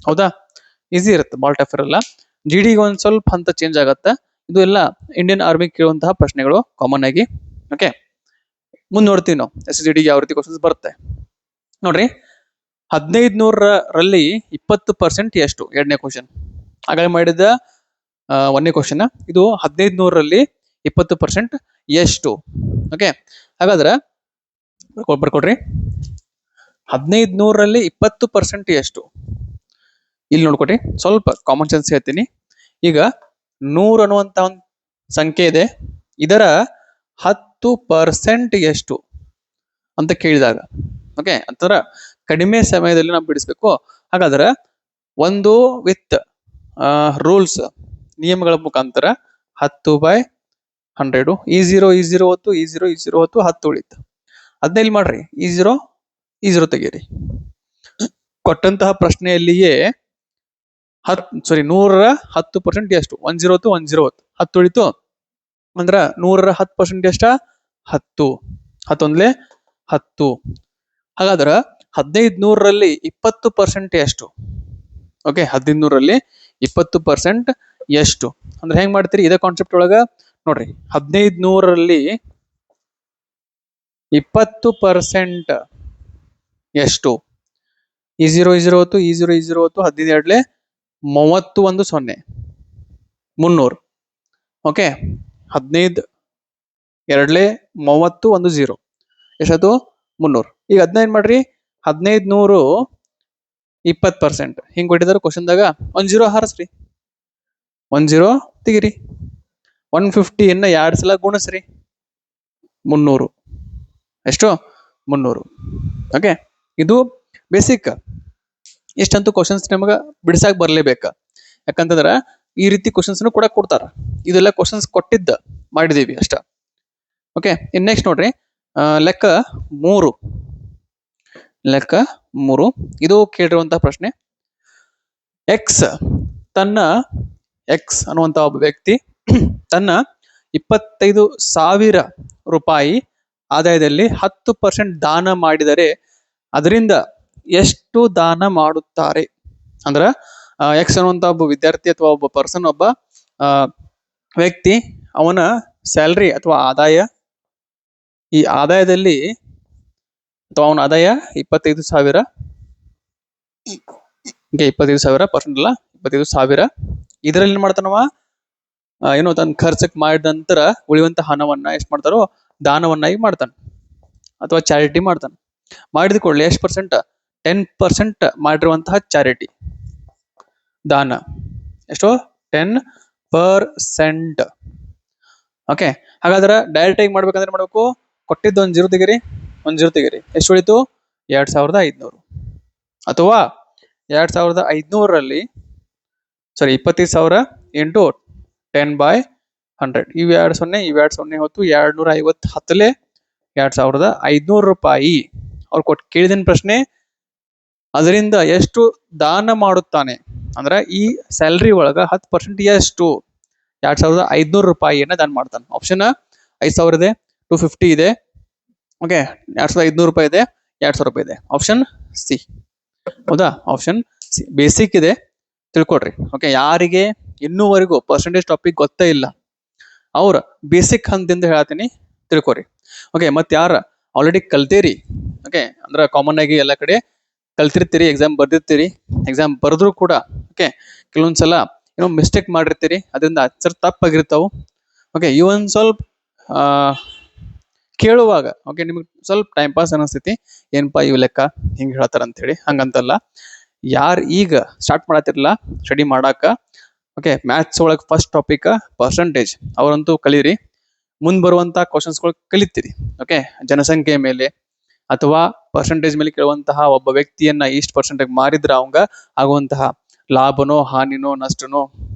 ಹೌದಾ, ಈಸಿ ಇರುತ್ತೆ, ಬಾಲ್ ಟಫ್ ಇರಲ್ಲ. GD ಒಂದ್ ಸ್ವಲ್ಪ ಹಂತ ಚೇಂಜ್ ಆಗತ್ತೆ. ಇದು ಎಲ್ಲ ಇಂಡಿಯನ್ ಆರ್ಮಿ ಕೇಳುವಂತಹ ಪ್ರಶ್ನೆಗಳು ಕಾಮನ್ ಆಗಿ. ಓಕೆ ಮುಂದೆ ನೋಡ್ತೀವಿ ನಾವು SSGD ಯಾವ ರೀತಿ ಕ್ವಶನ್ಸ್ ಬರುತ್ತೆ ನೋಡ್ರಿ. 1500ರಲ್ಲಿ 20% ಎಷ್ಟು, ಎರಡನೇ ಕ್ವಶನ್. ಆಗಲೇ ಮಾಡಿದ ಒಂದನೇ ಕ್ವಶನ್, ಇದು 1500ರಲ್ಲಿ 20% ಎಷ್ಟು. ಓಕೆ ಹಾಗಾದ್ರೆ ಬರ್ಕೊಡ್ರಿ. 1500ರಲ್ಲಿ 20% ಎಷ್ಟು, ಇಲ್ಲಿ ನೋಡ್ಕೊಟ್ರಿ. ಸ್ವಲ್ಪ ಕಾಮನ್ ಸೆನ್ಸ್ ಹೇಳ್ತೀನಿ. ಈಗ 100 ಅನ್ನುವಂತ ಒಂದು ಸಂಖ್ಯೆ ಇದೆ, ಇದರ 10% ಎಷ್ಟು ಅಂತ ಕೇಳಿದಾಗ, ಓಕೆ ಅಂತರ ಕಡಿಮೆ ಸಮಯದಲ್ಲಿ ನಾವು ಬಿಡಿಸ್ಬೇಕು. ಹಾಗಾದ್ರೆ ಒಂದು ವಿತ್ ರೂಲ್ಸ್ ನಿಯಮಗಳ ಮುಖಾಂತರ 10/100 E0 E0 ಹೊತ್ತು E0 E0 ಹೊತ್ತು 10 ಉಳಿತು. ಅದನ್ನ ಇಲ್ಲಿ ಮಾಡ್ರಿ, E0 E0 ತೆಗೀರಿ. ಕೊಟ್ಟಂತಹ ಪ್ರಶ್ನೆಯಲ್ಲಿಯೇ 100ರ 10% ಎಷ್ಟು, 10 ಹೊತ್ತು 10 ಉಳಿತು ಅಂದ್ರ 100ರ 10% ಎಷ್ಟ, 10 10 10. ಹಾಗಾದ್ರ 1500ರಲ್ಲಿ 20% ಎಷ್ಟು. ಓಕೆ 1500ರಲ್ಲಿ 20% ಎಷ್ಟು ಅಂದ್ರೆ ಹೆಂಗ್ ಮಾಡ್ತೀರಿ, ಇದೇ ಕಾನ್ಸೆಪ್ಟ್ ಒಳಗ ನೋಡ್ರಿ. 1500ರಲ್ಲಿ 20% ಎಷ್ಟು ಈ 0 ಹೊತ್ತು 15 ಎರಡ್ಲೆ 31 0 300. ಓಕೆ, 15 ಎರಡ್ಲೆ 31 0 ಎಷ್ಟದು 300. ಈಗ 15 ಮಾಡ್ರಿ, 1500 20%. ಹಿಂಗ್ ಕೊಟ್ಟಿದಾರ ಕ್ವಶನ್ದಾಗ 1 0 ಹಾರಸ್ರಿ, 1 0 ತೆಗಿರಿ, 150 ಇನ್ನ 2 ಸಲ ಗುಣಸ್ರಿ, 300. ಎಷ್ಟು? 300. ಓಕೆ, ಇದು ಬೇಸಿಕ್. ಇಷ್ಟಂತೂ ಕ್ವಶನ್ಸ್ ನಿಮಗೆ ಬಿಡಿಸಾಕ್ ಬರ್ಲೇಬೇಕ. ಯಾಕಂತಂದ್ರ ಈ ರೀತಿ ಕ್ವಶನ್ಸ್ ಕೂಡ ಕೊಡ್ತಾರ. ಇದೆಲ್ಲ ಕ್ವಶನ್ಸ್ ಕೊಟ್ಟಿದ್ದ ಮಾಡಿದೀವಿ ಅಷ್ಟ. ಓಕೆ, ಇನ್ ನೆಕ್ಸ್ಟ್ ನೋಡ್ರಿ, ಲೆಕ್ಕ 3. ಲೆಕ್ಕ 3 ಇದು ಕೇಳಿರುವಂತಹ ಪ್ರಶ್ನೆ. ಎಕ್ಸ್ ಅನ್ನುವಂತ ಒಬ್ಬ ವ್ಯಕ್ತಿ ತನ್ನ 25,000 ರೂಪಾಯಿ ಆದಾಯದಲ್ಲಿ 10% ದಾನ ಮಾಡಿದರೆ ಅದರಿಂದ ಎಷ್ಟು ದಾನ ಮಾಡುತ್ತಾರೆ? ಅಂದ್ರ ಎಕ್ಸ್ ಅನ್ನುವಂತ ಒಬ್ಬ ವಿದ್ಯಾರ್ಥಿ ಅಥವಾ ಒಬ್ಬ ಪರ್ಸನ್, ಒಬ್ಬ ವ್ಯಕ್ತಿ, ಅವನ ಸ್ಯಾಲ್ರಿ ಅಥವಾ ಆದಾಯ, ಈ ಆದಾಯದಲ್ಲಿ ಅಥವಾ ಅವನ ಆದಾಯ 25,000, 25,000% ಅಲ್ಲ, 25,000. ಇದರಲ್ಲಿ ಏನ್ ಮಾಡ್ತಾನವ, ಏನೋ ತನ್ನ ಖರ್ಚಕ್ ಮಾಡಿದ ನಂತರ ಉಳಿಯುವಂತ ಹಣವನ್ನ ಎಷ್ಟು ಮಾಡ್ತಾರೋ ದಾನವನ್ನಾಗಿ ಮಾಡ್ತಾನೆ ಅಥವಾ ಚಾರಿಟಿ ಮಾಡ್ತಾನೆ. ಮಾಡಿದ ಕೂಡಲೇ ಎಷ್ಟು ಪರ್ಸೆಂಟ್? 10% ಮಾಡಿರುವಂತಹ ಚಾರಿಟಿ ದಾನ. ಎಷ್ಟು? 10%. ಓಕೆ, ಹಾಗಾದ್ರೆ ಡೈರೆಕ್ಟ್ ಆಗಿ ಮಾಡ್ಬೇಕಂದ್ರೆ ಮಾಡ್ಬೇಕು, ಕೊಟ್ಟಿದ್ದು 1 0 ತೆಗಿರಿ, 1 0 ತೆಗಿರಿ, ಎಷ್ಟು ಉಳಿತು? 2,500. ಅಥವಾ 2,500ರಲ್ಲಿ 25,000 ಇಂಟು 10/100. ಇವು 2 0, ಇವು 2 0 ಹೊತ್ತು 250 ಹತ್ತಲೆ 2,500 ರೂಪಾಯಿ ಅವ್ರು ಕೇಳಿದ ಪ್ರಶ್ನೆ. ಅದರಿಂದ ಎಷ್ಟು ದಾನ ಮಾಡುತ್ತಾನೆ ಅಂದ್ರೆ ಈ ಸ್ಯಾಲ್ರಿ ಒಳಗ 10% ಎಷ್ಟು? 2,500 ರೂಪಾಯಿಯನ್ನ ದಾನ ಮಾಡ್ತಾನೆ. ಆಪ್ಷನ್ 5,000 ಇದೆ, 250 ಇದೆ, ಓಕೆ, 2,500 ರೂಪಾಯಿ ಇದೆ, 2,000 ರೂಪಾಯಿ ಇದೆ. Option C. ಹೌದಾ? ಆಪ್ಷನ್ ಸಿ ಬೇಸಿಕ್ ಇದೆ, ತಿಳ್ಕೊಡ್ರಿ. ಓಕೆ, ಯಾರಿಗೆ ಇನ್ನೂವರೆಗೂ ಪರ್ಸೆಂಟೇಜ್ ಟಾಪಿಕ್ ಗೊತ್ತೇ ಇಲ್ಲ ಅವ್ರ ಬೇಸಿಕ್ ಹಂತದಿಂದ ಹೇಳ್ತೀನಿ, ತಿಳ್ಕೊರಿ. ಓಕೆ, ಮತ್ತೆ ಯಾರ ಆಲ್ರೆಡಿ ಕಲ್ತೀರಿ, ಓಕೆ, ಅಂದ್ರೆ ಕಾಮನ್ ಆಗಿ ಎಲ್ಲ ಕಡೆ ಕಲ್ತಿರ್ತೀರಿ, ಎಕ್ಸಾಮ್ ಬರ್ದಿರ್ತೀರಿ, ಎಕ್ಸಾಮ್ ಬರೆದ್ರು ಕೂಡ ಓಕೆ ಕೆಲವೊಂದ್ಸಲ ಏನೋ ಮಿಸ್ಟೇಕ್ ಮಾಡಿರ್ತೀರಿ, ಅದರಿಂದ ಆನ್ಸರ್ ತಪ್ಪಾಗಿರ್ತಾವು. ಓಕೆ, ಇವೊಂದು ಸ್ವಲ್ಪ ಕೇಳುವಾಗ ಓಕೆ ನಿಮ್ಗೆ ಸ್ವಲ್ಪ ಟೈಮ್ ಪಾಸ್ ಅನಿಸ್ತೈತಿ, ಏನಪ್ಪಾ ಇವ್ ಲೆಕ್ಕ ಹಿಂಗೆ ಹೇಳ್ತಾರ ಅಂತ ಹೇಳಿ. ಹಂಗಂತಲ್ಲ, ಯಾರು ಈಗ ಸ್ಟಾರ್ಟ್ ಮಾಡತ್ತಿರಲ್ಲ ಸ್ಟಡಿ ಮಾಡಾಕ, ಓಕೆ, ಮ್ಯಾಥ್ಸ್ ಒಳಗೆ ಫಸ್ಟ್ ಟಾಪಿಕ್ ಪರ್ಸೆಂಟೇಜ್, ಅವರಂತೂ ಕಲೀರಿ. ಮುಂದೆ ಬರುವಂತ ಕ್ವಶನ್ಸ್ಗಳು ಕಲಿತೀರಿ. ಓಕೆ, ಜನಸಂಖ್ಯೆ ಮೇಲೆ ಅಥವಾ ಪರ್ಸೆಂಟೇಜ್ ಮೇಲೆ ಕೇಳುವಂತಹ ಒಬ್ಬ ವ್ಯಕ್ತಿಯನ್ನ ಇಷ್ಟು ಪರ್ಸೆಂಟೇಜ್ ಮಾರಿದ್ರ ಅವಂಗ ಆಗುವಂತಹ ಲಾಭನೋ ಹಾನಿನೋ ನಷ್ಟನೋ,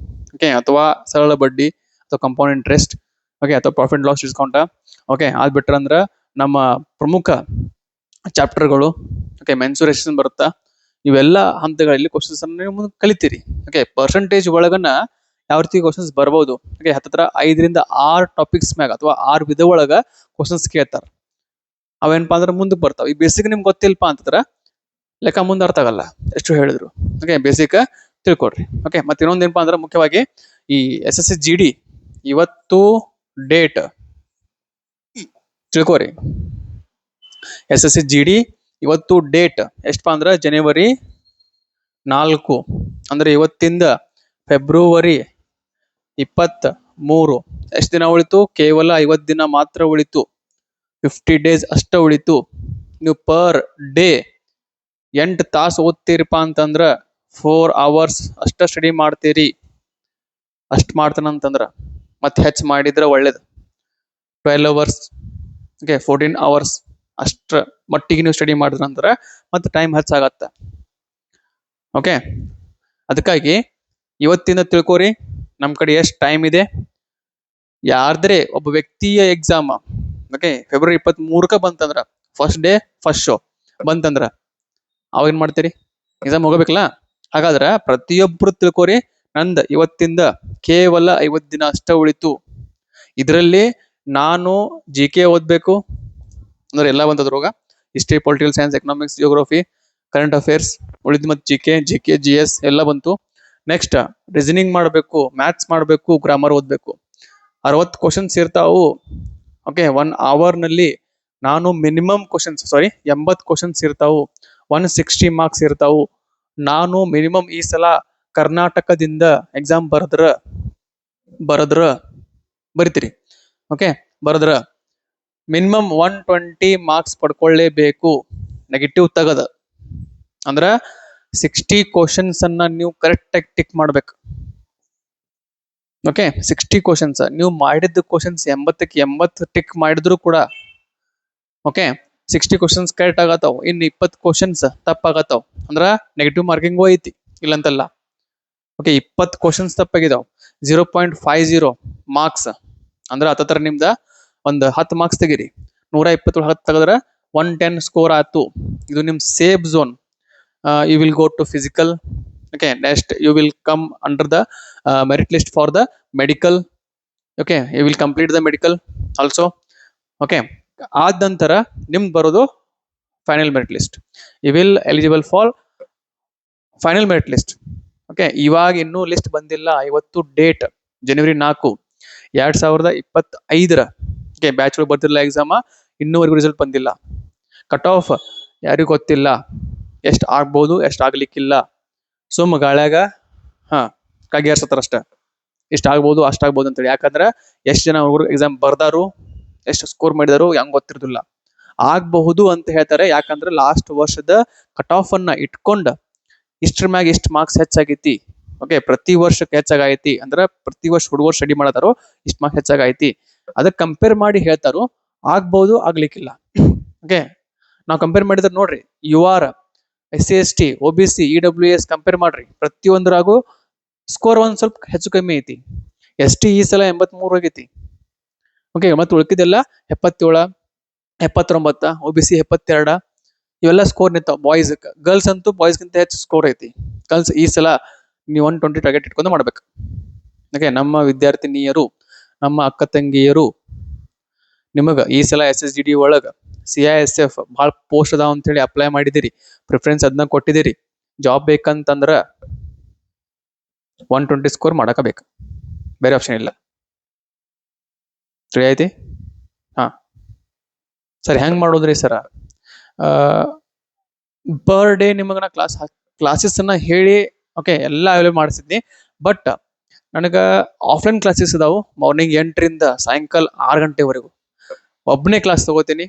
ಓಕೆ, ಅಥವಾ ಸರಳ ಬಡ್ಡಿ ಅಥವಾ ಕಂಪೌಂಡ್ ಇಂಟ್ರೆಸ್ಟ್, ಓಕೆ, ಅಥವಾ ಪ್ರಾಫಿಟ್ ಲಾಸ್ ಡಿಸ್ಕೌಂಟ. ಓಕೆ, ಅದ್ ಬಿಟ್ರಂದ್ರ ನಮ್ಮ ಪ್ರಮುಖ ಚಾಪ್ಟರ್ಗಳು, ಓಕೆ, ಮೆನ್ಸುರೇಷನ್ ಬರುತ್ತಾ, ಇವೆಲ್ಲ ಹಂತಗಳಲ್ಲಿ ಕ್ವಶನ್ಸ್ ಅನ್ನು ನೀವು ಕಲಿತೀರಿ. ಓಕೆ, ಪರ್ಸೆಂಟೇಜ್ ಒಳಗನ ಯಾವ ರೀತಿ ಕ್ವಶನ್ಸ್ ಬರ್ಬೋದು. ಓಕೆ, ಹತ್ತತ್ರ 5 ರಿಂದ 6 ಟಾಪಿಕ್ಸ್ ಮ್ಯಾಗ ಅಥವಾ 6 ವಿಧ ಒಳಗ ಕ್ವಶನ್ಸ್ ಕೇಳ್ತಾರ. ಅವೇನಪ್ಪಾ ಅಂದ್ರೆ ಮುಂದಕ್ಕೆ ಬರ್ತಾವ. ಈ ಬೇಸಿಕ್ ನಿಮ್ಗೆ ಗೊತ್ತಿಲ್ಪ ಅಂತಂದ್ರ ಲೆಕ್ಕ ಮುಂದೆ ಅರ್ಥ ಆಗಲ್ಲ ಎಷ್ಟು ಹೇಳಿದ್ರು. Okay, basic ತಿಳ್ಕೊಡ್ರಿ. ಓಕೆ, ಮತ್ತೆ ಇನ್ನೊಂದೇನಪ್ಪಾ ಅಂದ್ರೆ ಮುಖ್ಯವಾಗಿ ಈ SSC GD ಇವತ್ತು ಡೇಟ್ ತಿಳ್ಕೊರಿ. SSC GD ಇವತ್ತು ಡೇಟ್ ಎಷ್ಟಪ್ಪ ಅಂದ್ರೆ ಜನವರಿ 4, ಅಂದ್ರೆ ಇವತ್ತಿಂದ ಫೆಬ್ರವರಿ 23. ಎಷ್ಟು ದಿನ ಉಳಿತು? ಕೇವಲ 50 ದಿನ ಮಾತ್ರ ಉಳಿತು. 50 ಡೇಸ್ ಅಷ್ಟ ಉಳಿತು. ನೀವು ಪರ್ ಡೇ 8 ತಾಸು ಓದ್ತೀರಿಪ್ಪ ಅಂತಂದ್ರ 4 ಅವರ್ಸ್ ಅಷ್ಟ ಸ್ಟಡಿ ಮಾಡ್ತೀರಿ. ಅಷ್ಟು ಮಾಡ್ತಾನಂತಂದ್ರ ಮತ್ತೆ ಹೆಚ್ಚು ಮಾಡಿದ್ರೆ ಒಳ್ಳೇದು. 12 ಅವರ್ಸ್, ಓಕೆ, 14 ಅವರ್ಸ್ ಅಷ್ಟ್ರ ಮಟ್ಟಿಗೆ ನೀವು ಸ್ಟಡಿ ಮಾಡಿದ ನಂತರ ಮತ್ತೆ ಟೈಮ್ ಹೆಚ್ಚಾಗತ್ತ. ಓಕೆ, ಅದಕ್ಕಾಗಿ ಇವತ್ತಿಂದ ತಿಳ್ಕೊರಿ ನಮ್ಮ ಕಡೆ ಎಷ್ಟು ಟೈಮ್ ಇದೆ. ಯಾರ್ದ್ರೆ ಒಬ್ಬ ವ್ಯಕ್ತಿಯ ಎಕ್ಸಾಮ್ ಓಕೆ ಫೆಬ್ರವರಿ 23 ಬಂತಂದ್ರ ಫಸ್ಟ್ ಡೇ ಫಸ್ಟ್ ಶೋ ಬಂತಂದ್ರ ಅವಾಗ ಏನ್ ಮಾಡ್ತೀರಿ? ಎಕ್ಸಾಮ್ ಹೋಗಬೇಕಲ್ಲ. ಹಾಗಾದ್ರ ಪ್ರತಿಯೊಬ್ರು ತಿಳ್ಕೊರಿ, ನಂದ ಇವತ್ತಿಂದ ಕೇವಲ 50 ದಿನ ಅಷ್ಟ ಉಳಿತು. ಇದರಲ್ಲಿ ನಾನು GK ಓದ್ಬೇಕು ಅಂದ್ರೆ ಎಲ್ಲ ಬಂತದ್ರೋಗ, history, political science, economics, geography, current affairs ಉಳಿದ್, ಮತ್ತೆ GK, GS ಎಲ್ಲ ಬಂತು. ನೆಕ್ಸ್ಟ್ ರೀಸನಿಂಗ್ ಮಾಡಬೇಕು, ಮ್ಯಾಥ್ಸ್ ಮಾಡಬೇಕು, ಗ್ರಾಮರ್ ಓದ್ಬೇಕು. 60 ಕ್ವಶನ್ಸ್ ಇರ್ತಾವು. ಓಕೆ, 1 ಅವರ್ ನಲ್ಲಿ ನಾನು ಮಿನಿಮಮ್ ಕ್ವಶನ್ಸ್ 80 ಕ್ವಶನ್ಸ್ ಇರ್ತಾವು. 160 ಮಾರ್ಕ್ಸ್ ಇರ್ತಾವು. ನಾನು ಮಿನಿಮಮ್ ಈ ಸಲ ಕರ್ನಾಟಕದಿಂದ ಎಕ್ಸಾಮ್ ಬರಿತೀರಿ. ಓಕೆ, ಬರದ್ರ ಮಿನಿಮಮ್ 120 ಮಾರ್ಕ್ಸ್ ಪಡ್ಕೊಳ್ಳೇಬೇಕು. ನೆಗೆಟಿವ್ ತಗದ ಅಂದ್ರ 60 ಕ್ವಶನ್ಸ್ ಅನ್ನ ನೀವು ಕರೆಕ್ಟ್ ಆಗಿ ಟಿಕ್ ಮಾಡ್ಬೇಕು. ಓಕೆ, 60 ಕ್ವಶನ್ಸ್ ನೀವು ಮಾಡಿದ ಕ್ವಶನ್ಸ್ 80ಕ್ಕೆ 80 ಟಿಕ್ ಮಾಡಿದ್ರು ಕೂಡ ಓಕೆ 60 ಕ್ವಶನ್ಸ್ ಕರೆಕ್ಟ್ ಆಗತ್ತಾವ. ಇನ್ನು 20 ಕ್ವಶನ್ಸ್ ತಪ್ಪಾಗತ್ತಾವ ಅಂದ್ರ ನೆಗೆಟಿವ್ ಮಾರ್ಕಿಂಗು ಐತಿ, ಇಲ್ಲಂತಲ್ಲ. ಓಕೆ, 20 ಕ್ವಶನ್ಸ್ ತಪ್ಪಾಗಿದಾವ, 0.50 ಮಾರ್ಕ್ಸ್ ಅಂದ್ರ ಹತ್ತತ್ರ ನಿಮ್ದ ಒಂದು 10 ಮಾರ್ಕ್ಸ್ ತೆಗಿರಿ. 120 10 ತೆಗದ್ರ 110 ಸ್ಕೋರ್ ಆಯ್ತು. ಇದು ನಿಮ್ safe zone. You will go to physical. Okay, next you will come under the merit list for the medical. Okay, you will complete the medical also. Okay, ಆದ ನಂತರ ನಿಮ್ದು ಬರೋದು final merit list. You will eligible for final merit list. Okay, ಇವಾಗ ಇನ್ನೂ list ಬಂದಿಲ್ಲ. ಇವತ್ತು date ಜನವರಿ 4, 2025. Okay, batch ಒಳಗೆ ಬರ್ತಿರಲಿಲ್ಲ ಎಕ್ಸಾಮ, ಇನ್ನೂವರೆಗೂ ರಿಸಲ್ಟ್ ಬಂದಿಲ್ಲ. ಕಟ್ ಆಫ್ ಯಾರಿಗೂ ಗೊತ್ತಿಲ್ಲ, ಎಷ್ಟು ಆಗ್ಬೋದು ಎಷ್ಟು ಆಗ್ಲಿಕ್ಕಿಲ್ಲ. ಸುಮ್ಮ ಗಾಳ್ಯಾಗ ಕಾಗೇರ್ಸತ್ತಾರ ಅಷ್ಟ, ಇಷ್ಟ ಆಗ್ಬೋದು ಅಷ್ಟಾಗ್ಬೋದು ಅಂತೇಳಿ. ಯಾಕಂದ್ರೆ ಎಷ್ಟು ಜನ ಹುಡುಗರು ಎಕ್ಸಾಮ್ ಬರ್ದಾರು, ಎಷ್ಟು ಸ್ಕೋರ್ ಮಾಡಿದಾರು ಹೆಂಗ್ ಗೊತ್ತಿರೋದಿಲ್ಲ. ಆಗಬಹುದು ಅಂತ ಹೇಳ್ತಾರೆ, ಯಾಕಂದ್ರೆ ಲಾಸ್ಟ್ ವರ್ಷದ ಕಟ್ ಆಫ್ ಅನ್ನ ಇಟ್ಕೊಂಡ್ ಇಷ್ಟ್ರ ಮ್ಯಾಗ ಇಷ್ಟು ಮಾರ್ಕ್ಸ್ ಹೆಚ್ಚಾಗೈತಿ. ಓಕೆ, ಪ್ರತಿ ವರ್ಷಕ್ಕೆ ಹೆಚ್ಚಾಗೈತಿ ಅಂದ್ರೆ ಪ್ರತಿ ವರ್ಷ ಹುಡುಗರು ಸ್ಟಡಿ ಮಾಡತಾರೋ ಇಷ್ಟು ಮಾರ್ಕ್ಸ್ ಹೆಚ್ಚಾಗೈತಿ, ಅದಕ್ಕೆ ಕಂಪೇರ್ ಮಾಡಿ ಹೇಳ್ತಾರೋ. ಆಗ್ಬಹುದು, ಆಗ್ಲಿಕ್ಕಿಲ್ಲ. ಓಕೆ, ನಾವು ಕಂಪೇರ್ ಮಾಡಿದ್ರೆ ನೋಡ್ರಿ, UR, SC ST, OBC, EWS compare ಮಾಡ್ರಿ, ಪ್ರತಿಯೊಂದರಾಗೂ ಸ್ಕೋರ್ ಒಂದ್ ಸ್ವಲ್ಪ ಹೆಚ್ಚು ಕಮ್ಮಿ ಐತಿ. ST ಈ ಸಲ 83 ಆಗೈತಿ. ಓಕೆ, ಮತ್ತೆ ಉಳ್ಕಿದೆಲ್ಲ 77, 79, OBC 72, ಇವೆಲ್ಲ ಸ್ಕೋರ್ ನಿಂತಾವ. ಬಾಯ್ಸ್, ಗರ್ಲ್ಸ್ ಅಂತೂ ಬಾಯ್ಸ್ಗಿಂತ ಹೆಚ್ಚು ಸ್ಕೋರ್ ಐತಿ. ಗರ್ಲ್ಸ್ ಈ ಸಲ ನೀವು 120 ಟಾರ್ಗೆಟ್ ಇಟ್ಕೊಂಡು ಮಾಡ್ಬೇಕು. ಓಕೆ, ನಮ್ಮ ವಿದ್ಯಾರ್ಥಿನಿಯರು, ನಮ್ಮ ಅಕ್ಕ ತಂಗಿಯರು, ನಿಮಗ ಈ ಸಲ SSGD ಒಳಗ CISF ಭಾಳ ಪೋಸ್ಟ್ ಅದಾವ ಅಂತ ಹೇಳಿ ಅಪ್ಲೈ ಮಾಡಿದಿರಿ, ಪ್ರಿಫರೆನ್ಸ್ ಅದನ್ನ ಕೊಟ್ಟಿದ್ದೀರಿ. ಜಾಬ್ ಬೇಕಂತಂದ್ರ 120 ಸ್ಕೋರ್ ಮಾಡಕಬೇಕು, ಬೇರೆ ಆಪ್ಷನ್ ಇಲ್ಲ. ಸರಿ ಐತಿ? ಸರಿ, ಹೆಂಗ್ ಮಾಡೋದ್ರಿ ಸರ? ಪರ್ ಡೇ ನಿಮಗ ನಾ ಕ್ಲಾಸಸ್ ಅನ್ನ ಹೇಳಿ ಓಕೆ ಎಲ್ಲ ಅವೈಲೇಬಲ್ ಮಾಡಿಸಿದ್ನಿ. ಬಟ್ ನನಗ ಆಫ್ಲೈನ್ ಕ್ಲಾಸಸ್ ಅದಾವು ಮಾರ್ನಿಂಗ್ 8ರಿಂದ ಸಾಯಂಕಾಲ 6 ಗಂಟೆವರೆಗೂ. ಒಬ್ಬನೇ ಕ್ಲಾಸ್ ತಗೋತೀನಿ.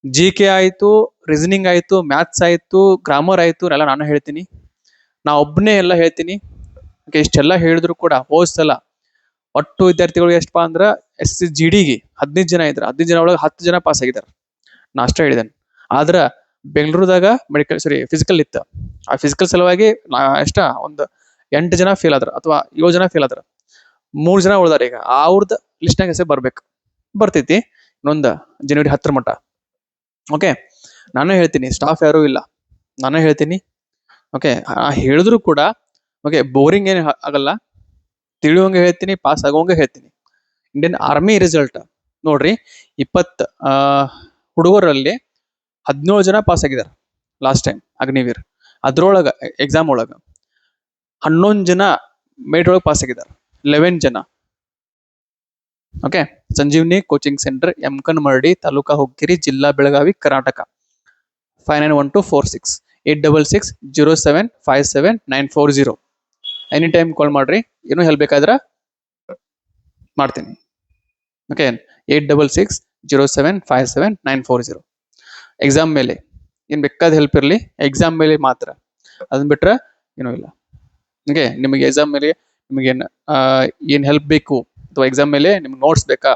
GK ಆಯ್ತು, ರೀಸನಿಂಗ್ ಆಯ್ತು, ಮ್ಯಾಥ್ಸ್ ಆಯ್ತು, ಗ್ರಾಮರ್ ಆಯ್ತು, ಎಲ್ಲ ನಾನು ಹೇಳ್ತೀನಿ. ನಾ ಒಬ್ಬನೇ ಎಲ್ಲ ಹೇಳ್ತೀನಿ. ಓಕೆ, ಇಷ್ಟೆಲ್ಲ ಹೇಳಿದ್ರು ಕೂಡ ಹೋದ್ಸಲ ಒಟ್ಟು ವಿದ್ಯಾರ್ಥಿಗಳು ಎಷ್ಟಪ್ಪ ಅಂದ್ರೆ SSGDಗೆ 15 ಜನ ಇದ್ರು. 15 ಜನ ಒಳಗೆ 10 ಜನ ಪಾಸ್ ಆಗಿದ್ದಾರೆ. ನಾ ಅಷ್ಟೇ ಹೇಳಿದ್ದೇನೆ. ಆದ್ರ ಬೆಂಗಳೂರದಾಗ ಫಿಸಿಕಲ್ ಇತ್ತು. ಆ ಫಿಸಿಕಲ್ ಸಲುವಾಗಿ ಎಷ್ಟ ಒಂದು 8 ಜನ ಫೇಲ್ ಆದ್ರ, ಅಥವಾ 7 ಜನ ಫೇಲ್ ಆದ್ರ. 3 ಜನ ಉಳ್ದಾರ. ಈಗ ಅವ್ರದ್ದು ಲಿಸ್ಟ್ನಾಗ ಹೆಸರು ಬರ್ತೈತಿ ಇನ್ನೊಂದು ಜನವರಿ 10 ಮಟ್ಟ. ಓಕೆ, ನಾನು ಹೇಳ್ತೀನಿ, ಸ್ಟಾಫ್ ಯಾರು ಇಲ್ಲ, ನಾನು ಹೇಳ್ತೀನಿ. ಓಕೆ, ಹೇಳಿದ್ರು ಕೂಡ ಓಕೆ ಬೋರಿಂಗ್ ಏನು ಆಗಲ್ಲ, ತಿಳಿಯುವಂಗೆ ಹೇಳ್ತೀನಿ, ಪಾಸ್ ಆಗೋಂಗೆ ಹೇಳ್ತೀನಿ. ಇಂಡಿಯನ್ ಆರ್ಮಿ ರಿಸಲ್ಟ್ ನೋಡ್ರಿ, 20 ಹುಡುಗರಲ್ಲಿ 17 ಜನ ಪಾಸ್ ಆಗಿದ್ದಾರೆ ಲಾಸ್ಟ್ ಟೈಮ್ ಅಗ್ನಿವೀರ್. ಅದ್ರೊಳಗ ಎಕ್ಸಾಮ್ ಒಳಗ 11 ಜನ ಮೇಟ್ ಒಳಗೆ ಪಾಸ್ ಆಗಿದ್ದಾರೆ, 11 ಜನ. Okay, Sanjeevani coaching centre, Yamakanmardi, taluka Hukkeri, ಜಿಲ್ಲಾ Belagavi, Karnataka. 591246 860757 any time call ಮಾಡ್ರಿ. ಏನೋ ಹೇಳ್ಬೇಕಾದ್ರ ಮಾಡ್ತೀನಿ. ಓಕೆ, 860757 ಎಕ್ಸಾಮ್ ಮೇಲೆ ಏನ್ ಬೇಕಾದ ಹೆಲ್ಪ್ ಇರಲಿ, ಎಕ್ಸಾಮ್ ಮೇಲೆ ಮಾತ್ರ, ಅದನ್ನ ಬಿಟ್ರೆ ಏನೂ ಇಲ್ಲ. ಓಕೆ, ನಿಮಗೆ ಎಕ್ಸಾಮ್ ಮೇಲೆ ನಿಮಗೇನು ಏನ್ ಹೆಲ್ಪ್ ಬೇಕು, ಅಥವಾ ಎಕ್ಸಾಮ್ ಮೇಲೆ ನಿಮ್ಗೆ ನೋಟ್ಸ್ ಬೇಕಾ,